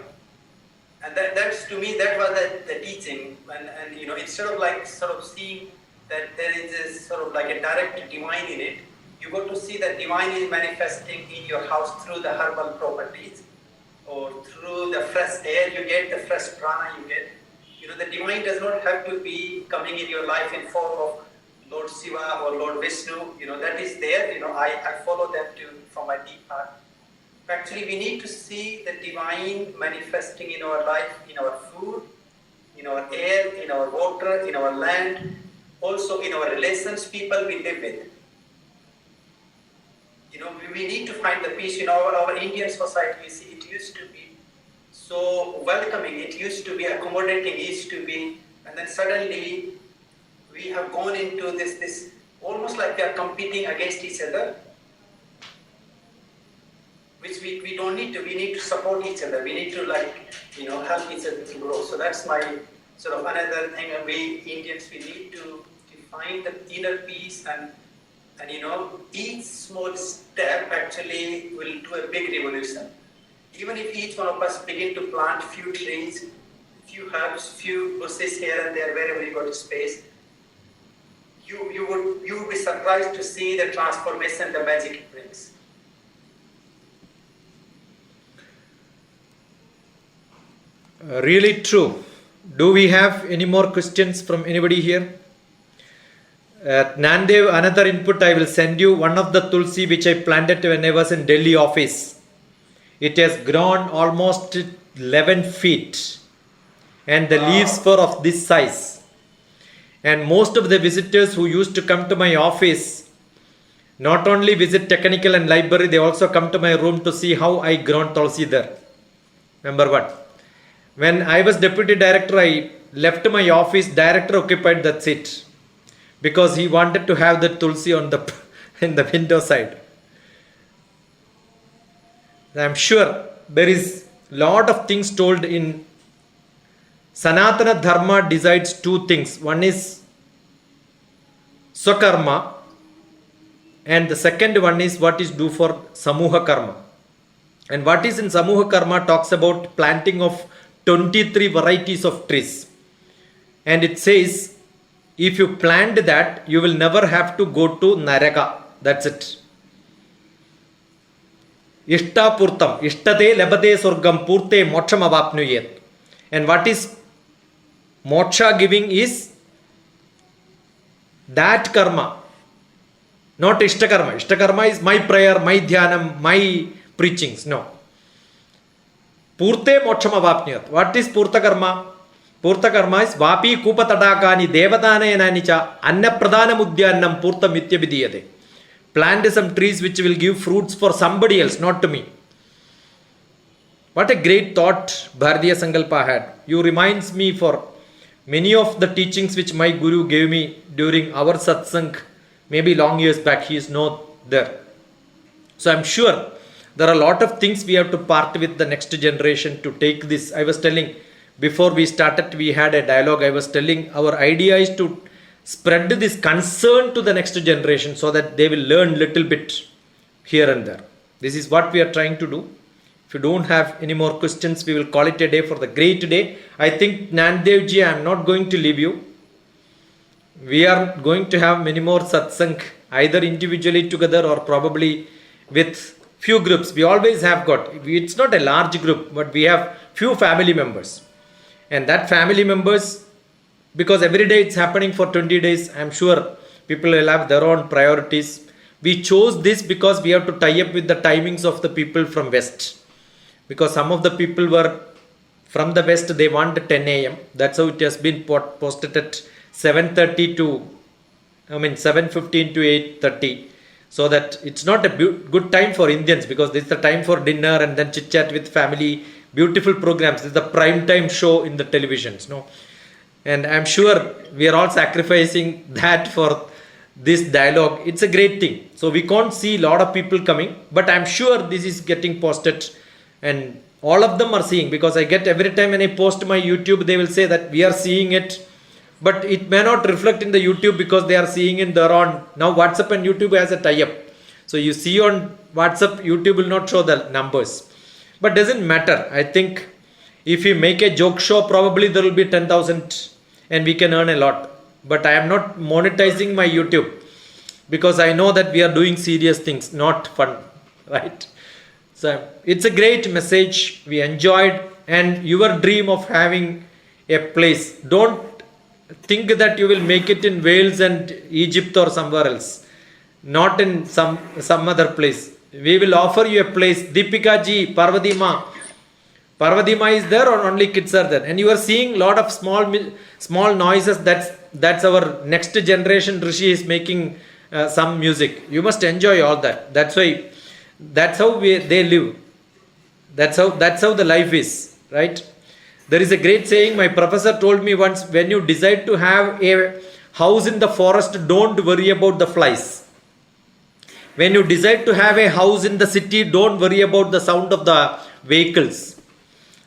And that's, to me, that was the teaching. And instead of seeing that there is this sort of like a direct divine in it, you got to see that divine is manifesting in your house through the herbal properties or through the fresh air you get, the fresh prana you get. The divine does not have to be coming in your life in form of Lord Shiva or Lord Vishnu. That is there. I follow them from my deep heart. Actually, we need to see the divine manifesting in our life, in our food, in our air, in our water, in our land, also in our relations, people we live with. We need to find the peace. Our Indian society, we see it used to be so welcoming, it used to be accommodating, it used to be, and then suddenly we have gone into this almost like we are competing against each other, which we don't need to. We need to support each other. We need to help each other to grow. So that's my sort of another thing. We Indians, we need to find the inner peace and each small step actually will do a big revolution. Even if each one of us begin to plant few trees, few herbs, few bushes here and there, wherever you got space, you would be surprised to see the transformation, the magic it brings. Really true. Do we have any more questions from anybody here? Nandev, another input, I will send you one of the tulsi which I planted when I was in Delhi office. It has grown almost 11 feet and the leaves were of this size. And most of the visitors who used to come to my office not only visit technical and library, they also come to my room to see how I grown tulsi there. Number one. When I was deputy director, I left my office, director occupied that seat because he wanted to have the tulsi on in the window side. I'm sure there is lot of things told in Sanatana Dharma decides two things. One is Swakarma and the second one is what is due for Samuha Karma. And what is in Samuha Karma talks about planting of 23 varieties of trees. And it says, if you plant that, you will never have to go to Naraka. That's it. Ishtapurtam, Ishtate Labate Surgam Purte Moksham Avapnuyet. And what is moksha giving is that karma, not Ishtakarma. Ishtakarma is my prayer, my dhyanam, my preachings. No. Purte Moksham Avapnuyet. What is Purta Karma? Purta Karma is Vapi Kupa Tadakani Devadana Nanicha Anna Pradana Mudyanam Purta Mitya Vidiyate. Plant some trees which will give fruits for somebody else, not to me. What a great thought Bharatiya Sankalpa had. You reminds me for many of the teachings which my Guru gave me during our satsang, maybe long years back, he is not there. So I'm sure there are a lot of things we have to part with the next generation to take this. I was telling, before we started, we had a dialogue. I was telling our idea is to spread this concern to the next generation so that they will learn little bit here and there. This is what we are trying to do. If you don't have any more questions, we will call it a day for the great day. I think Nandev ji, I am not going to leave you. We are going to have many more satsang, either individually together or probably with few groups. We always have got, it's not a large group, but we have few family members. And that family members, because every day it's happening for 20 days, I'm sure people will have their own priorities. We chose this because we have to tie up with the timings of the people from West. Because some of the people were from the West, they want 10 a.m. That's how it has been posted at 7:30 to, 7:15 to 8:30. So that it's not a good time for Indians, because this is the time for dinner and then chit chat with family, beautiful programs. This is the prime time show in the televisions, no? And I'm sure we are all sacrificing that for this dialogue. It's a great thing. So we can't see a lot of people coming, but I'm sure this is getting posted and all of them are seeing, because I get every time when I post my YouTube, they will say that we are seeing it, but it may not reflect in the YouTube because they are seeing in their own. Now WhatsApp and YouTube has a tie-up. So you see on WhatsApp, YouTube will not show the numbers. But doesn't matter. I think if you make a joke show, probably there will be 10,000 and we can earn a lot. But I am not monetizing my YouTube because I know that we are doing serious things, not fun, right? So it's a great message. We enjoyed, and your dream of having a place, don't think that you will make it in Wales and Egypt or somewhere else, not in some other place. We will offer you a place. Deepika ji, Parvadima is there, or only kids are there? And you are seeing a lot of small noises. That's our next generation. Rishi is making some music. You must enjoy all that. That's why. That's how they live. That's how the life is, right? There is a great saying my professor told me once: when you decide to have a house in the forest, don't worry about the flies. When you decide to have a house in the city, don't worry about the sound of the vehicles,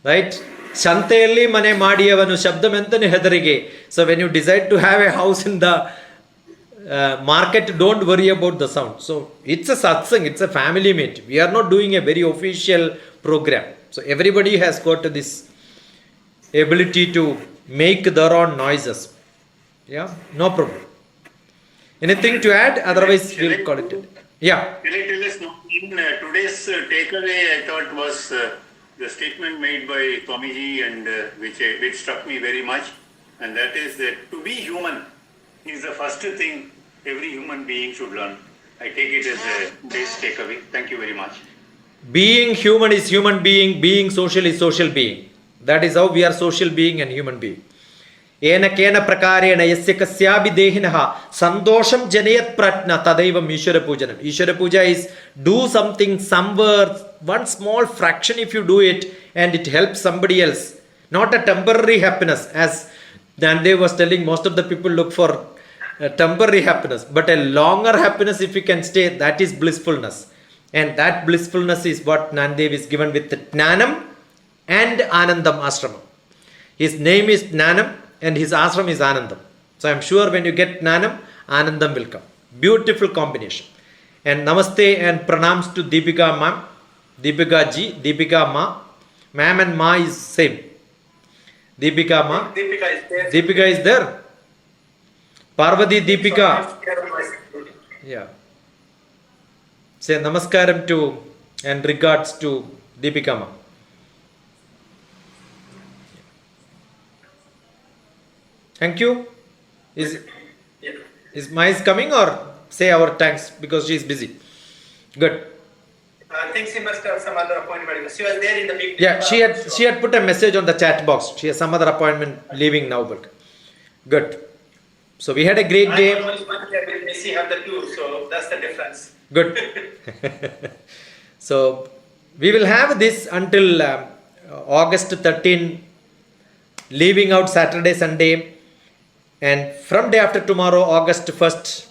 right? Shanteyalli mane madiyavanu shabdamentanu hedarige. So when you decide to have a house in the market, don't worry about the sound. So it's a satsang, it's a family meet. We are not doing a very official program. So everybody has got this ability to make their own noises. Yeah, no problem. Anything to add? Otherwise, we'll call it. Yeah. Can I tell us now, in today's takeaway, I thought was the statement made by Swamiji, and which struck me very much, and that is that to be human is the first thing every human being should learn. I take it as a base takeaway. Thank you very much. Being human is human being. Being social is social being. That is how we are social being and human being. Ena kena prakarena yasya kasyabi dehinaha sandosham janayat pratna tadaivam Ishwara pujanam. Ishwara puja is do something somewhere, one small fraction if you do it, and it helps somebody else. Not a temporary happiness, as Nandev was telling, most of the people look for temporary happiness, but a longer happiness if you can stay, that is blissfulness. And that blissfulness is what Nandev is given with the Jnanam and Anandam Ashramam. His name is Jnanam and his ashram is Anandam. So I am sure when you get Jnanam, Anandam will come. Beautiful combination. And namaste and pranams to Deepika ma'am, Deepika ji, Deepika ma. Ma'am and ma is same. Deepika ma. Deepika is there. Deepika is there. Parvati Deepika. Yeah. Say namaskaram to and regards to Deepika Ma. Thank you. Yeah. Is Mais coming or say our thanks because she is busy? Good. I think she must have some other appointment because she was there in the big. Yeah, she had put a message on the chat box. She has some other appointment leaving now, but good. So we had a great I day. only one year with Missy have the two, so that's the difference. Good. So we will have this until August 13, leaving out Saturday, Sunday, and from day after tomorrow, August 1st,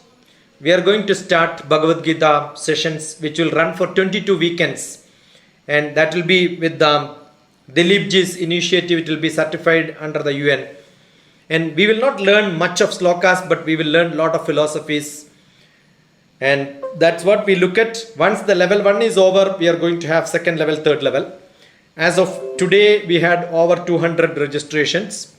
we are going to start Bhagavad Gita sessions, which will run for 22 weekends, and that will be with Dilip Ji's initiative. It will be certified under the UN, and we will not learn much of slokas, but we will learn a lot of philosophies. And that's what we look at. Once the level 1 is over, we are going to have second level, third level. As of today, we had over 200 registrations.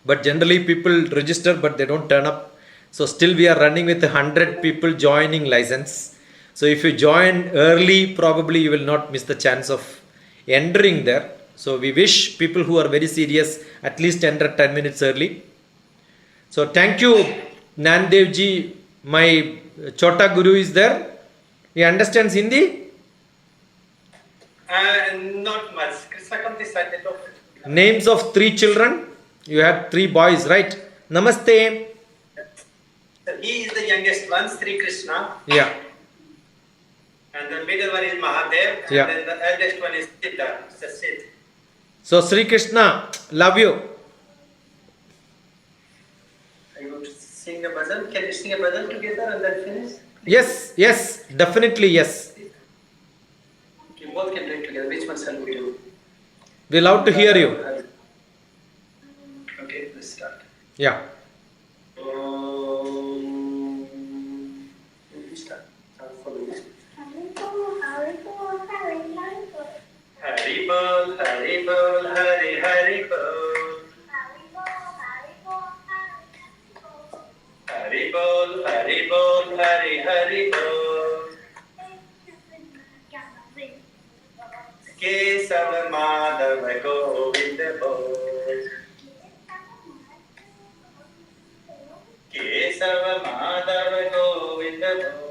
But generally people register, but they don't turn up. So still we are running with 100 people joining license. So if you join early, probably you will not miss the chance of entering there. So we wish people who are very serious at least enter 10 minutes early. So thank you, Nandev ji. My Chota Guru is there. He understands Hindi? Not much. Krishna, come this side. Names of 3 children. You had 3 boys, right? Namaste. He is the youngest one, Sri Krishna. Yeah. And the middle one is Mahadev. Yeah. And then the eldest one is Siddha. Sid. So Sri Krishna, love you. Are you going to sing a bhajan? Can you sing a bhajan together and then finish? Yes, definitely yes. Okay, both can do it together. Which one shall we do? We love to hear you. Okay, let's start. Yeah. Start. Follow me. Hari Bol, Hari Bol, Hari Hari Bol. Hari Bol, Hari Bol, Hari Hari Bol. Kesava Madhava Govinda Bol. Kesava Madhava Govinda Bol.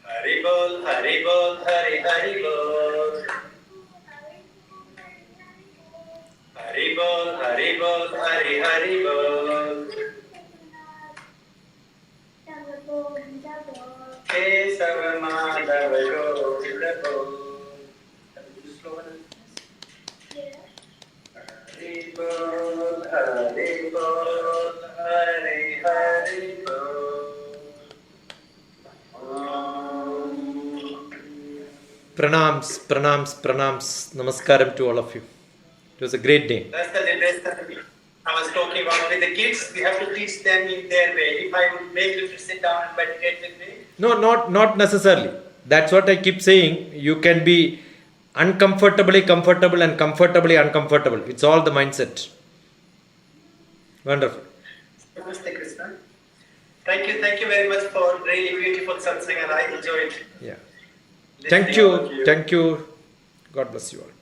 Hari Bol, Hari Bol, Hari Hari Bol. Hari Bol, Hari Bol, Hari Hari Bol. Kesava Madhava Govinda Bol. Hari Bol, Hari Bol, Hari Hari Bol. Pranams, namaskaram to all of you. It was a great day. That's the lesson I was talking about with the kids. We have to teach them in their way. If I would make you to sit down and meditate with me. No, not necessarily. That's what I keep saying. You can be uncomfortably comfortable and comfortably uncomfortable. It's all the mindset. Wonderful. Namaste, Krishna. Thank you very much for really beautiful satsang, and I enjoyed. Yeah. listening Thank all of you. God bless you all.